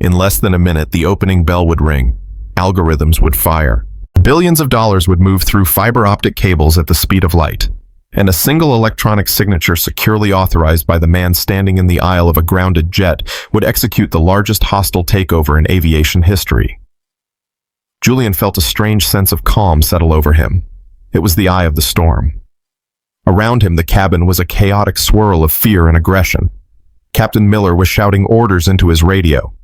In less than a minute, the opening bell would ring. Algorithms would fire. Billions of dollars would move through fiber optic cables at the speed of light. And a single electronic signature securely authorized by the man standing in the aisle of a grounded jet would execute the largest hostile takeover in aviation history. Julian felt a strange sense of calm settle over him. It was the eye of the storm. Around him, the cabin was a chaotic swirl of fear and aggression. Captain Miller was shouting orders into his radio.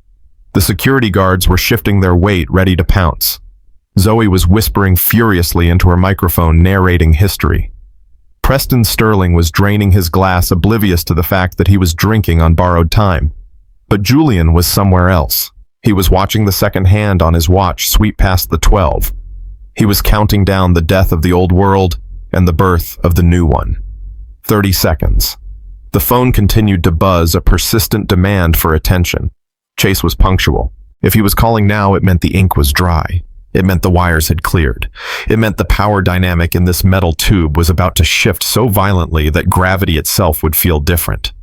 The security guards were shifting their weight, ready to pounce. Zoe was whispering furiously into her microphone, narrating history. Preston Sterling was draining his glass, oblivious to the fact that he was drinking on borrowed time. But Julian was somewhere else. He was watching the second hand on his watch sweep past the 12. He was counting down the death of the old world and the birth of the new one. 30 seconds. The phone continued to buzz, a persistent demand for attention. Chase was punctual. If he was calling now, it meant the ink was dry. It meant the wires had cleared. It meant the power dynamic in this metal tube was about to shift so violently that gravity itself would feel different.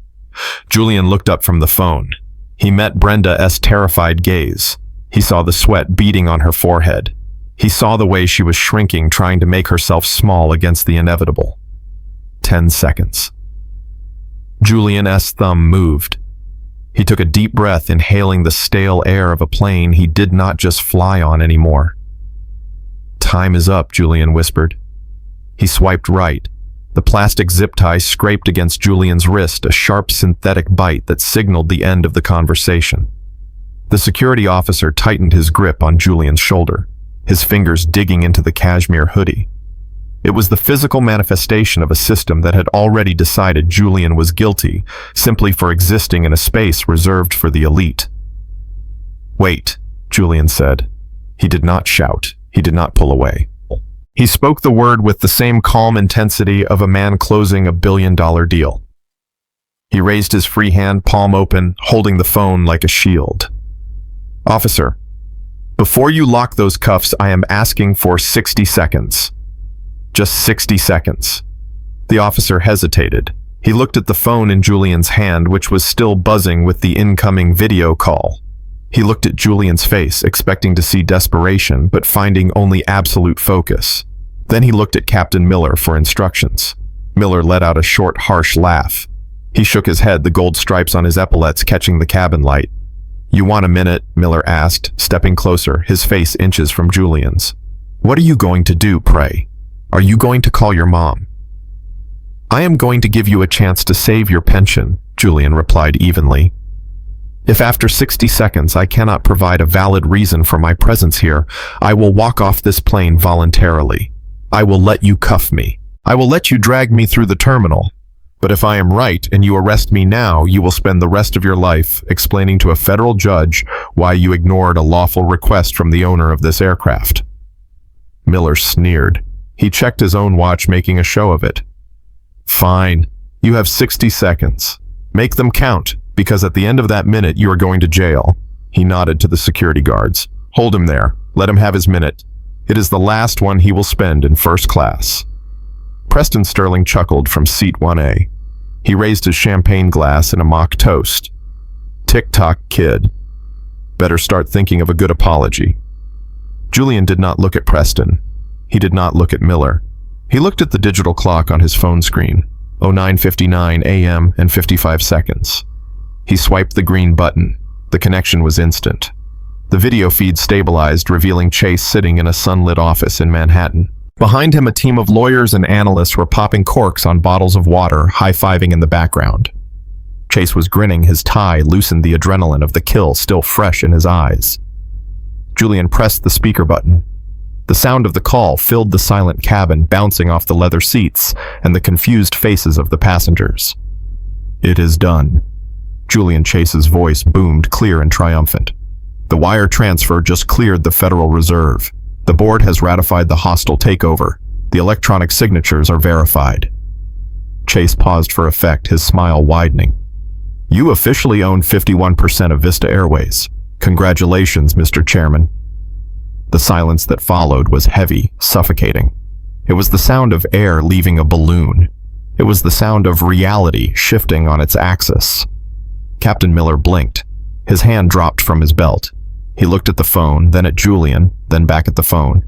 Julian looked up from the phone. He met Brenda's terrified gaze. He saw the sweat beading on her forehead. He saw the way she was shrinking, trying to make herself small against the inevitable. 10 seconds. Julian's thumb moved. He took a deep breath, inhaling the stale air of a plane he did not just fly on anymore. "Time is up," Julian whispered. He swiped right. The plastic zip tie scraped against Julian's wrist, a sharp synthetic bite that signaled the end of the conversation. The security officer tightened his grip on Julian's shoulder, his fingers digging into the cashmere hoodie. It was the physical manifestation of a system that had already decided Julian was guilty simply for existing in a space reserved for the elite. "Wait," Julian said. He did not shout. He did not pull away. He spoke the word with the same calm intensity of a man closing a billion-dollar deal. He raised his free hand, palm open, holding the phone like a shield. "Officer, before you lock those cuffs, I am asking for 60 seconds. Just 60 seconds. The officer hesitated. He looked at the phone in Julian's hand, which was still buzzing with the incoming video call. He looked at Julian's face, expecting to see desperation, but finding only absolute focus. Then he looked at Captain Miller for instructions. Miller let out a short, harsh laugh. He shook his head, the gold stripes on his epaulets catching the cabin light. "You want a minute?" Miller asked, stepping closer, his face inches from Julian's. "What are you going to do, pray? Are you going to call your mom?" "I am going to give you a chance to save your pension," Julian replied evenly. "If after 60 seconds I cannot provide a valid reason for my presence here, I will walk off this plane voluntarily. I will let you cuff me. I will let you drag me through the terminal. But if I am right and you arrest me now, you will spend the rest of your life explaining to a federal judge why you ignored a lawful request from the owner of this aircraft." Miller sneered. He checked his own watch, making a show of it. "Fine. You have 60 seconds. Make them count, because at the end of that minute you are going to jail." He nodded to the security guards. "Hold him there. Let him have his minute. It is the last one he will spend in first class." Preston Sterling chuckled from seat 1A. He raised his champagne glass in a mock toast. "Tick-tock, kid. Better start thinking of a good apology." Julian did not look at Preston. He did not look at Miller. He looked at the digital clock on his phone screen, 09:59 a.m. and 55 seconds. He swiped the green button. The connection was instant. The video feed stabilized, revealing Chase sitting in a sunlit office in Manhattan. Behind him, a team of lawyers and analysts were popping corks on bottles of water, high-fiving in the background. Chase was grinning. His tie loosened, the adrenaline of the kill still fresh in his eyes. Julian pressed the speaker button. The sound of the call filled the silent cabin, bouncing off the leather seats and the confused faces of the passengers. "It is done." Julian Chase's voice boomed clear and triumphant. "The wire transfer just cleared the Federal Reserve. The board has ratified the hostile takeover. The electronic signatures are verified." Chase paused for effect, his smile widening. "You officially own 51% of Vista Airways. Congratulations, Mr. Chairman." The silence that followed was heavy, suffocating. It was the sound of air leaving a balloon. It was the sound of reality shifting on its axis. Captain Miller blinked. His hand dropped from his belt. He looked at the phone, then at Julian, then back at the phone.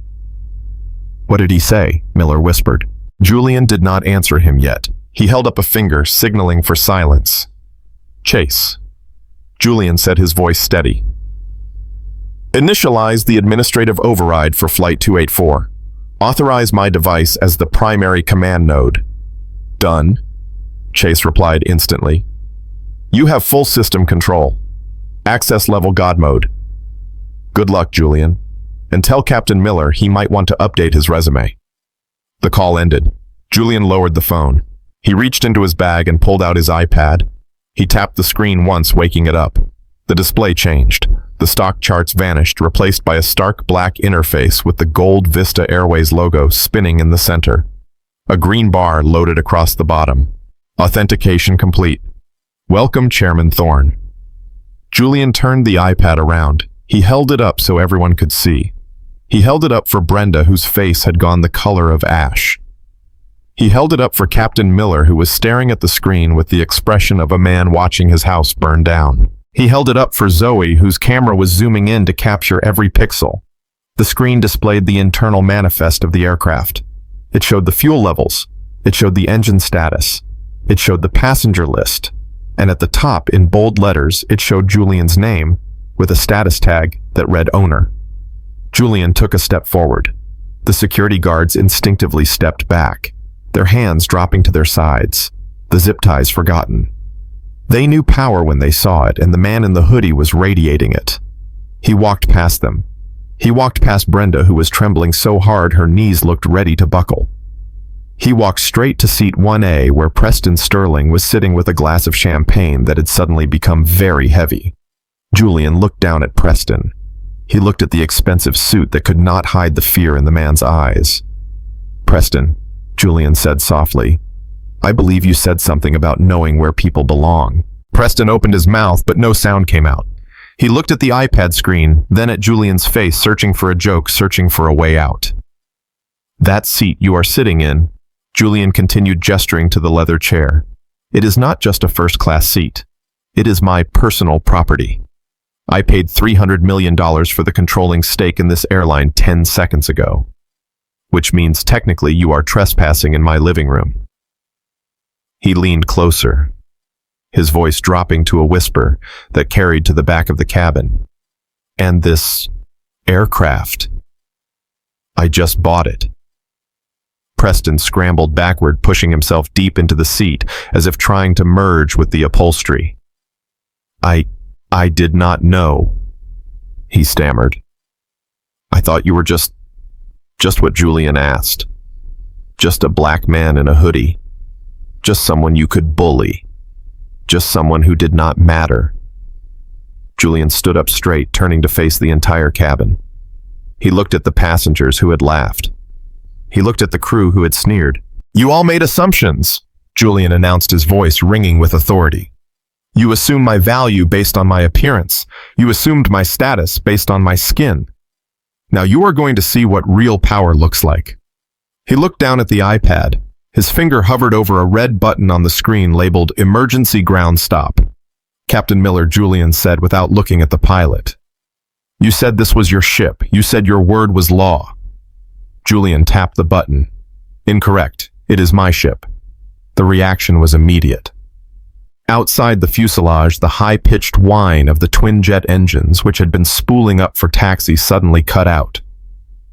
"What did he say?" Miller whispered. Julian did not answer him yet. He held up a finger, signaling for silence. "Chase." Julian said, his voice steady. "Initialize the administrative override for Flight 284. Authorize my device as the primary command node." "Done," Chase replied instantly. "You have full system control. Access level God mode." "Good luck, Julian. And tell Captain Miller he might want to update his resume." The call ended. Julian lowered the phone. He reached into his bag and pulled out his iPad. He tapped the screen once, waking it up. The display changed. The stock charts vanished, replaced by a stark black interface with the gold Vista Airways logo spinning in the center. A green bar loaded across the bottom. Authentication complete. "Welcome, Chairman Thorne." Julian turned the iPad around. He held it up so everyone could see. He held it up for Brenda, whose face had gone the color of ash. He held it up for Captain Miller, who was staring at the screen with the expression of a man watching his house burn down. He held it up for Zoe, whose camera was zooming in to capture every pixel. The screen displayed the internal manifest of the aircraft. It showed the fuel levels. It showed the engine status. It showed the passenger list. And at the top, in bold letters, it showed Julian's name with a status tag that read owner. Julian took a step forward. The security guards instinctively stepped back, their hands dropping to their sides, the zip ties forgotten. They knew power when they saw it, and the man in the hoodie was radiating it. He walked past them. He walked past Brenda, who was trembling so hard her knees looked ready to buckle. He walked straight to seat 1A, where Preston Sterling was sitting with a glass of champagne that had suddenly become very heavy. Julian looked down at Preston. He looked at the expensive suit that could not hide the fear in the man's eyes. "Preston," Julian said softly, "I believe you said something about knowing where people belong." Preston opened his mouth, but no sound came out. He looked at the iPad screen, then at Julian's face, searching for a joke, searching for a way out. "That seat you are sitting in," Julian continued, gesturing to the leather chair, "it is not just a first-class seat. It is my personal property. I paid $300 million for the controlling stake in this airline 10 seconds ago. Which means technically you are trespassing in my living room." He leaned closer, his voice dropping to a whisper that carried to the back of the cabin. "And this aircraft, I just bought it." Preston scrambled backward, pushing himself deep into the seat, as if trying to merge with the upholstery. I did not know," he stammered. "I thought you were just what Julian asked. Just a black man in a hoodie. Just someone you could bully. Just someone who did not matter." Julian stood up straight, turning to face the entire cabin. He looked at the passengers who had laughed. He looked at the crew who had sneered. "You all made assumptions," Julian announced, his voice ringing with authority. "You assumed my value based on my appearance. You assumed my status based on my skin. Now you are going to see what real power looks like." He looked down at the iPad. His finger hovered over a red button on the screen labeled Emergency Ground Stop. "Captain Miller," Julian said without looking at the pilot. "You said this was your ship. You said your word was law." Julian tapped the button. "Incorrect. It is my ship." The reaction was immediate. Outside the fuselage, the high-pitched whine of the twin-jet engines, which had been spooling up for taxi, suddenly cut out.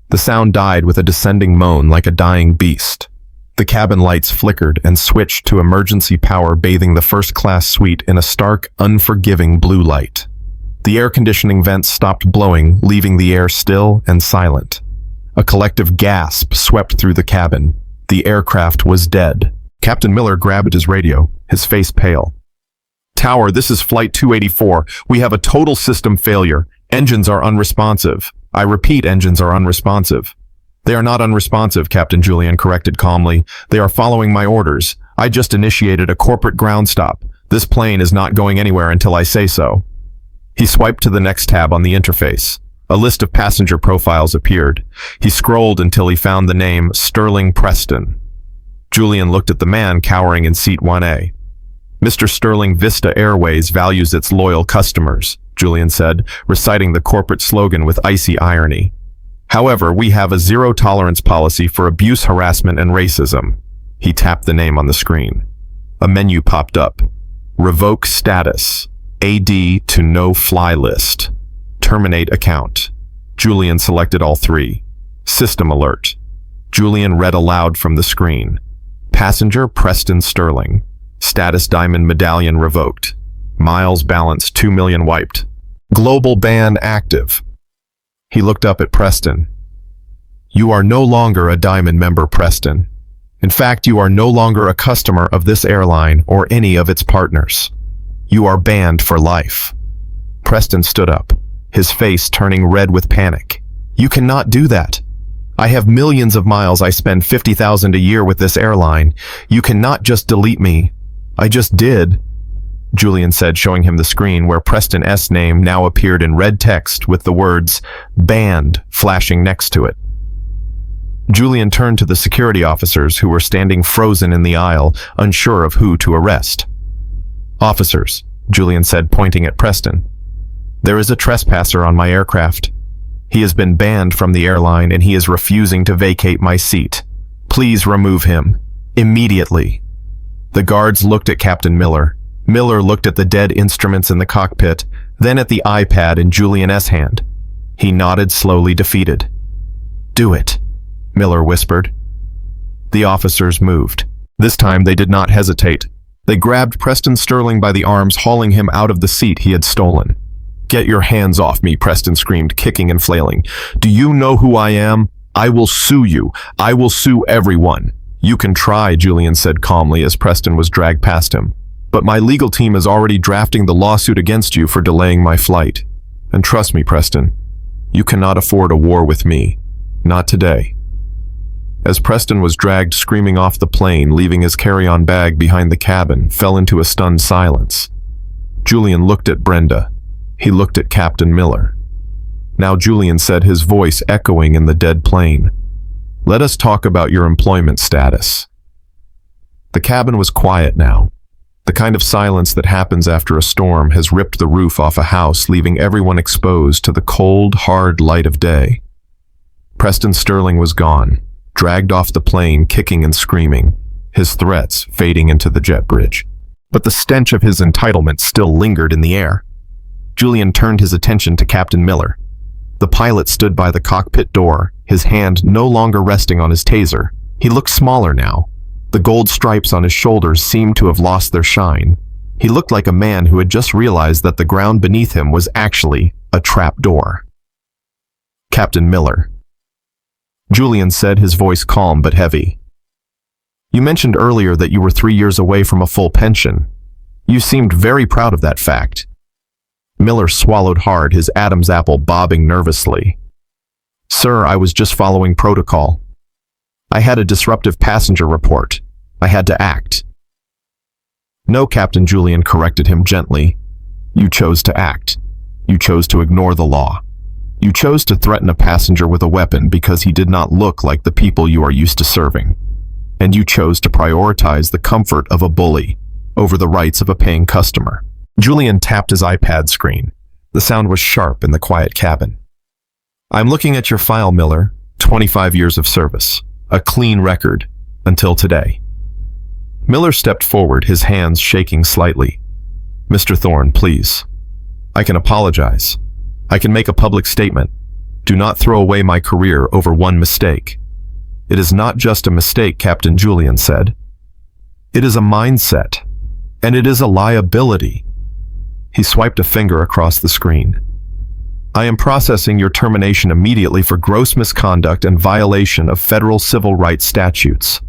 The sound died with a descending moan like a dying beast. The cabin lights flickered and switched to emergency power, bathing the first-class suite in a stark, unforgiving blue light. The air conditioning vents stopped blowing, leaving the air still and silent. A collective gasp swept through the cabin. The aircraft was dead. Captain Miller grabbed his radio, his face pale. "Tower, this is Flight 284. We have a total system failure. Engines are unresponsive. I repeat, engines are unresponsive." "They are not unresponsive," Captain Julian corrected calmly. "They are following my orders. I just initiated a corporate ground stop. This plane is not going anywhere until I say so." He swiped to the next tab on the interface. A list of passenger profiles appeared. He scrolled until he found the name Sterling Preston. Julian looked at the man cowering in seat 1A. "Mr. Sterling, Vista Airways values its loyal customers," Julian said, reciting the corporate slogan with icy irony. "However, we have a zero-tolerance policy for abuse, harassment, and racism." He tapped the name on the screen. A menu popped up. "Revoke status. AD to no-fly list. Terminate account." Julian selected all three. "System alert." Julian read aloud from the screen. "Passenger Preston Sterling. Status Diamond Medallion revoked. Miles balance 2 million wiped. Global ban active." He looked up at Preston. "You are no longer a Diamond member, Preston. In fact, you are no longer a customer of this airline or any of its partners. You are banned for life." Preston stood up, his face turning red with panic. "You cannot do that. I have millions of miles. I spend $50,000 a year with this airline. You cannot just delete me." "I just did," Julian said, showing him the screen where Preston's name now appeared in red text with the words "banned" flashing next to it. Julian turned to the security officers who were standing frozen in the aisle, unsure of who to arrest. "Officers," Julian said, pointing at Preston. "There is a trespasser on my aircraft. He has been banned from the airline and he is refusing to vacate my seat. Please remove him. Immediately. The guards looked at Captain Miller. Miller looked at the dead instruments in the cockpit, then at the iPad in Julian S. hand. He nodded slowly, defeated. "Do it," Miller whispered. The officers moved. This time they did not hesitate. They grabbed Preston Sterling by the arms, hauling him out of the seat he had stolen. "Get your hands off me," Preston screamed, kicking and flailing. "Do you know who I am? I will sue you. I will sue everyone." "You can try," Julian said calmly as Preston was dragged past him. "But my legal team is already drafting the lawsuit against you for delaying my flight. And trust me, Preston, you cannot afford a war with me. Not today." As Preston was dragged screaming off the plane, leaving his carry-on bag behind the cabin, fell into a stunned silence. Julian looked at Brenda. He looked at Captain Miller. Now Julian said, his voice echoing in the dead plane, "Let us talk about your employment status." The cabin was quiet now. The kind of silence that happens after a storm has ripped the roof off a house, leaving everyone exposed to the cold, hard light of day. Preston Sterling was gone, dragged off the plane, kicking and screaming, his threats fading into the jet bridge. But the stench of his entitlement still lingered in the air. Julian turned his attention to Captain Miller. The pilot stood by the cockpit door, his hand no longer resting on his taser. He looked smaller now. The gold stripes on his shoulders seemed to have lost their shine. He looked like a man who had just realized that the ground beneath him was actually a trap door. "Captain Miller," Julian said, his voice calm but heavy. "You mentioned earlier that you were 3 years away from a full pension. You seemed very proud of that fact." Miller swallowed hard, his Adam's apple bobbing nervously. "Sir, I was just following protocol. I had a disruptive passenger report. I had to act." "No, Captain," Julian corrected him gently. "You chose to act. You chose to ignore the law. You chose to threaten a passenger with a weapon because he did not look like the people you are used to serving. And you chose to prioritize the comfort of a bully over the rights of a paying customer." Julian tapped his iPad screen. The sound was sharp in the quiet cabin. "I'm looking at your file, Miller. 25 years of service. A clean record. Until today." Miller stepped forward, his hands shaking slightly. "Mr. Thorne, please. I can apologize. I can make a public statement. Do not throw away my career over one mistake." "It is not just a mistake," Captain Julian said. "It is a mindset, and it is a liability." He swiped a finger across the screen. "I am processing your termination immediately for gross misconduct and violation of federal civil rights statutes.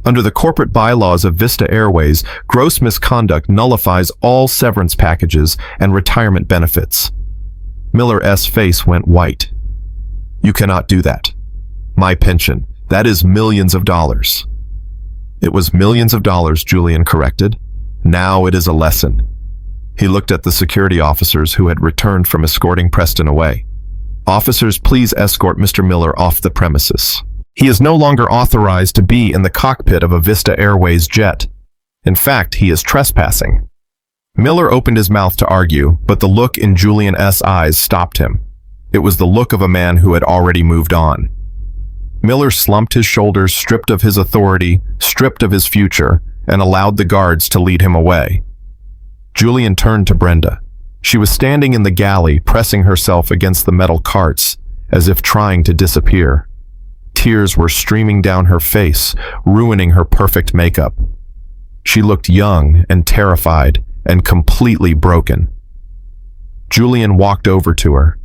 Under the corporate bylaws of Vista Airways, gross misconduct nullifies all severance packages and retirement benefits." Miller's face went white. "You cannot do that. My pension, that is millions of dollars." "It was millions of dollars," Julian corrected. "Now it is a lesson." He looked at the security officers who had returned from escorting Preston away. "Officers, please escort Mr. Miller off the premises. He is no longer authorized to be in the cockpit of a Vista Airways jet. In fact, he is trespassing." Miller opened his mouth to argue, but the look in Julian's eyes stopped him. It was the look of a man who had already moved on. Miller slumped his shoulders, stripped of his authority, stripped of his future, and allowed the guards to lead him away. Julian turned to Brenda. She was standing in the galley, pressing herself against the metal carts, as if trying to disappear. Tears were streaming down her face, ruining her perfect makeup. She looked young and terrified and completely broken. Julian walked over to her.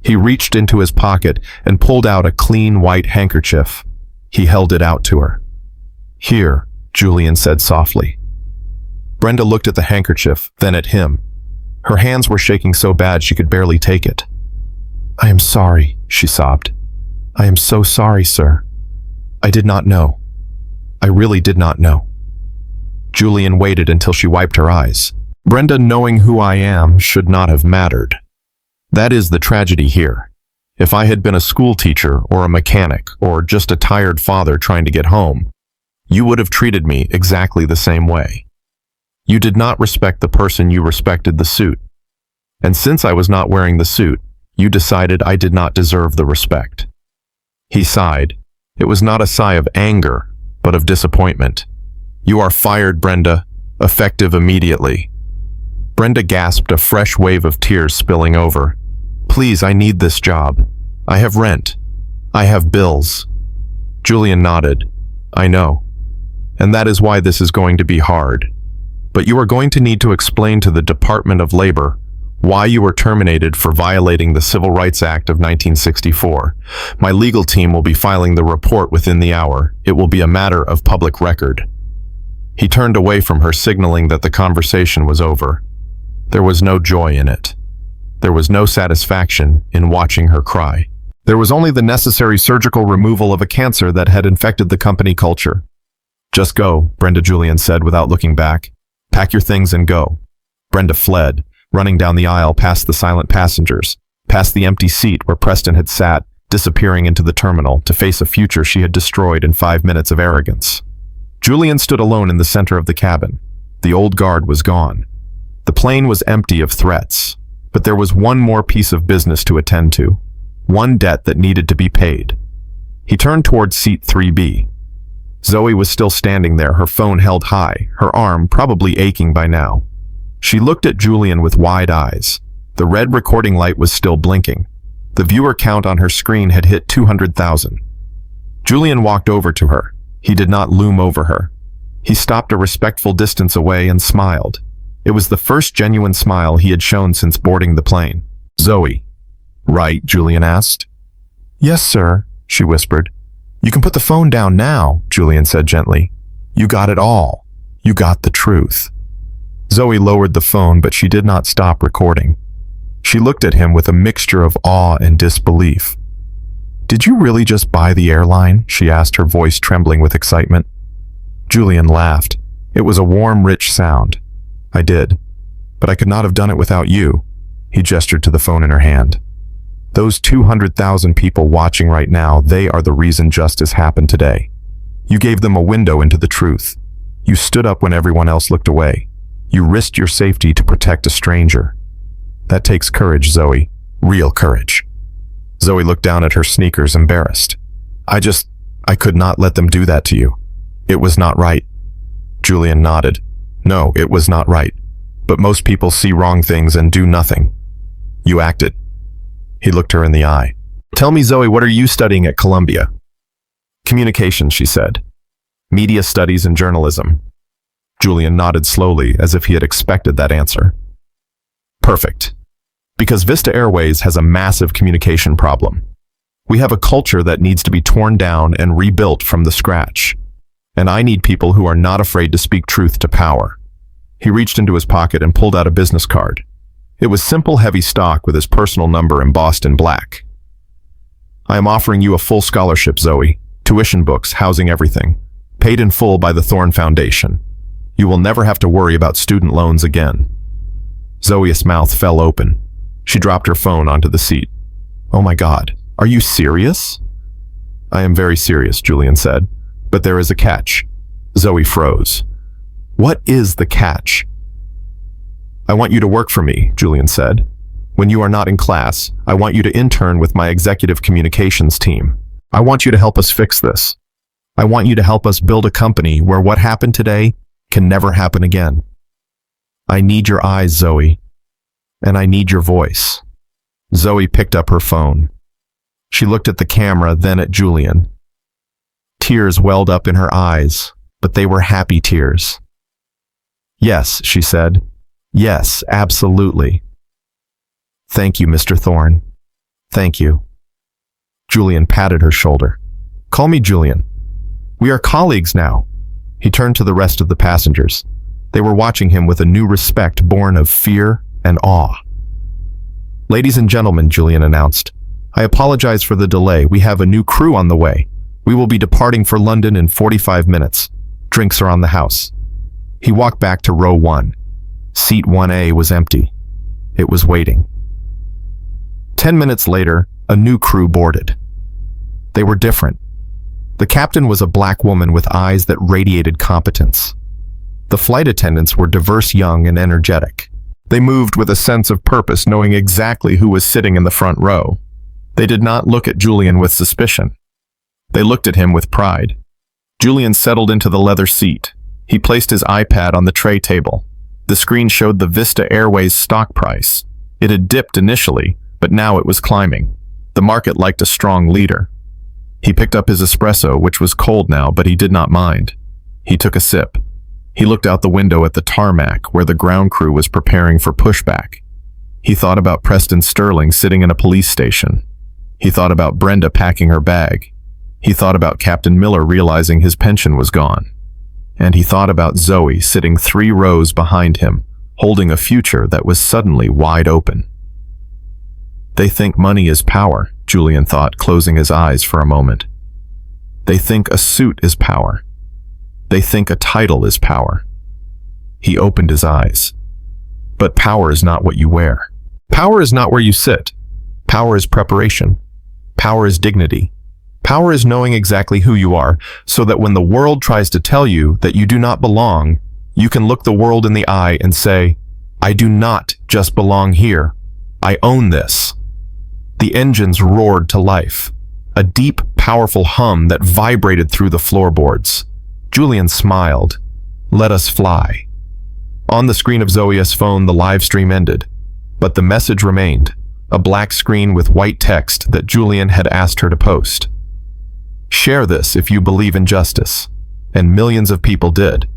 He reached into his pocket and pulled out a clean white handkerchief. He held it out to her. "Here," Julian said softly. Brenda looked at the handkerchief, then at him. Her hands were shaking so bad she could barely take it. "I am sorry," she sobbed. "I am so sorry, sir. I did not know. I really did not know." Julian waited until she wiped her eyes. "Brenda, knowing who I am should not have mattered. That is the tragedy here. If I had been a school teacher or a mechanic or just a tired father trying to get home, you would have treated me exactly the same way. You did not respect the person, you respected the suit. And since I was not wearing the suit, you decided I did not deserve the respect." He sighed. It was not a sigh of anger, but of disappointment. "You are fired, Brenda. Effective immediately." Brenda gasped, a fresh wave of tears spilling over. "Please, I need this job. I have rent. I have bills." Julian nodded. "I know. And that is why this is going to be hard. But you are going to need to explain to the Department of Labor why you were terminated for violating the Civil Rights Act of 1964. My legal team will be filing the report within the hour. It will be a matter of public record." He turned away from her, signaling that the conversation was over. There was no joy in it. There was no satisfaction in watching her cry. There was only the necessary surgical removal of a cancer that had infected the company culture. "Just go," Brenda Julian said without looking back. "Pack your things and go." Brenda fled, running down the aisle past the silent passengers, past the empty seat where Preston had sat, disappearing into the terminal to face a future she had destroyed in 5 minutes of arrogance. Julian stood alone in the center of the cabin. The old guard was gone. The plane was empty of threats, but there was one more piece of business to attend to, one debt that needed to be paid. He turned toward seat 3B. Zoe was still standing there, her phone held high, her arm probably aching by now. She looked at Julian with wide eyes. The red recording light was still blinking. The viewer count on her screen had hit 200,000. Julian walked over to her. He did not loom over her. He stopped a respectful distance away and smiled. It was the first genuine smile he had shown since boarding the plane. "Zoe, right?" Julian asked. "Yes, sir," she whispered. "You can put the phone down now," Julian said gently. "You got it all. You got the truth." Zoe lowered the phone, but she did not stop recording. She looked at him with a mixture of awe and disbelief. "Did you really just buy the airline?" she asked, her voice trembling with excitement. Julian laughed. It was a warm, rich sound. "I did, but I could not have done it without you." He gestured to the phone in her hand. "Those 200,000 people watching right now, they are the reason justice happened today. You gave them a window into the truth. You stood up when everyone else looked away. You risked your safety to protect a stranger. That takes courage, Zoe. Real courage." Zoe looked down at her sneakers, embarrassed. I could not let them do that to you. It was not right." Julian nodded. "No, it was not right. But most people see wrong things and do nothing. You acted." He looked her in the eye. "Tell me, Zoe, what are you studying at Columbia?" "Communications," she said. "Media studies and journalism." Julian nodded slowly, as if he had expected that answer. "Perfect. Because Vista Airways has a massive communication problem. We have a culture that needs to be torn down and rebuilt from the scratch. And I need people who are not afraid to speak truth to power." He reached into his pocket and pulled out a business card. It was simple, heavy stock with his personal number embossed in black. "I am offering you a full scholarship, Zoe. Tuition, books, housing, everything. Paid in full by the Thorne Foundation. You will never have to worry about student loans again." Zoe's mouth fell open. She dropped her phone onto the seat. "Oh my God, are you serious?" "I am very serious," Julian said. "But there is a catch." Zoe froze. "What is the catch?" "I want you to work for me," Julian said. "When you are not in class, I want you to intern with my executive communications team. I want you to help us fix this. I want you to help us build a company where what happened today can never happen again. I need your eyes, Zoe. And I need your voice." Zoe picked up her phone. She looked at the camera, then at Julian. Tears welled up in her eyes, but they were happy tears. "Yes," she said. "Yes, absolutely. Thank you, Mr. Thorne. Thank you." Julian patted her shoulder. "Call me Julian. We are colleagues now." He turned to the rest of the passengers. They were watching him with a new respect born of fear and awe. "Ladies and gentlemen," Julian announced, "I apologize for the delay. We have a new crew on the way. We will be departing for London in 45 minutes. Drinks are on the house." He walked back to row 1. Seat 1A was empty. It was waiting. 10 minutes later, a new crew boarded. They were different. The captain was a black woman with eyes that radiated competence. The flight attendants were diverse, young, and energetic. They moved with a sense of purpose, knowing exactly who was sitting in the front row. They did not look at Julian with suspicion. They looked at him with pride. Julian settled into the leather seat. He placed his iPad on the tray table. The screen showed the Vista Airways stock price. It had dipped initially, but now it was climbing. The market liked a strong leader. He picked up his espresso, which was cold now, but he did not mind. He took a sip. He looked out the window at the tarmac, where the ground crew was preparing for pushback. He thought about Preston Sterling sitting in a police station. He thought about Brenda packing her bag. He thought about Captain Miller realizing his pension was gone. And he thought about Zoe sitting 3 rows behind him, holding a future that was suddenly wide open. They think money is power, Julian thought, closing his eyes for a moment. They think a suit is power. They think a title is power. He opened his eyes. But power is not what you wear. Power is not where you sit. Power is preparation. Power is dignity. Power is knowing exactly who you are, so that when the world tries to tell you that you do not belong, you can look the world in the eye and say, I do not just belong here. I own this. The engines roared to life, a deep, powerful hum that vibrated through the floorboards. Julian smiled. Let us fly. On the screen of Zoe's phone, the live stream ended, but the message remained, a black screen with white text that Julian had asked her to post. Share this if you believe in justice. And millions of people did.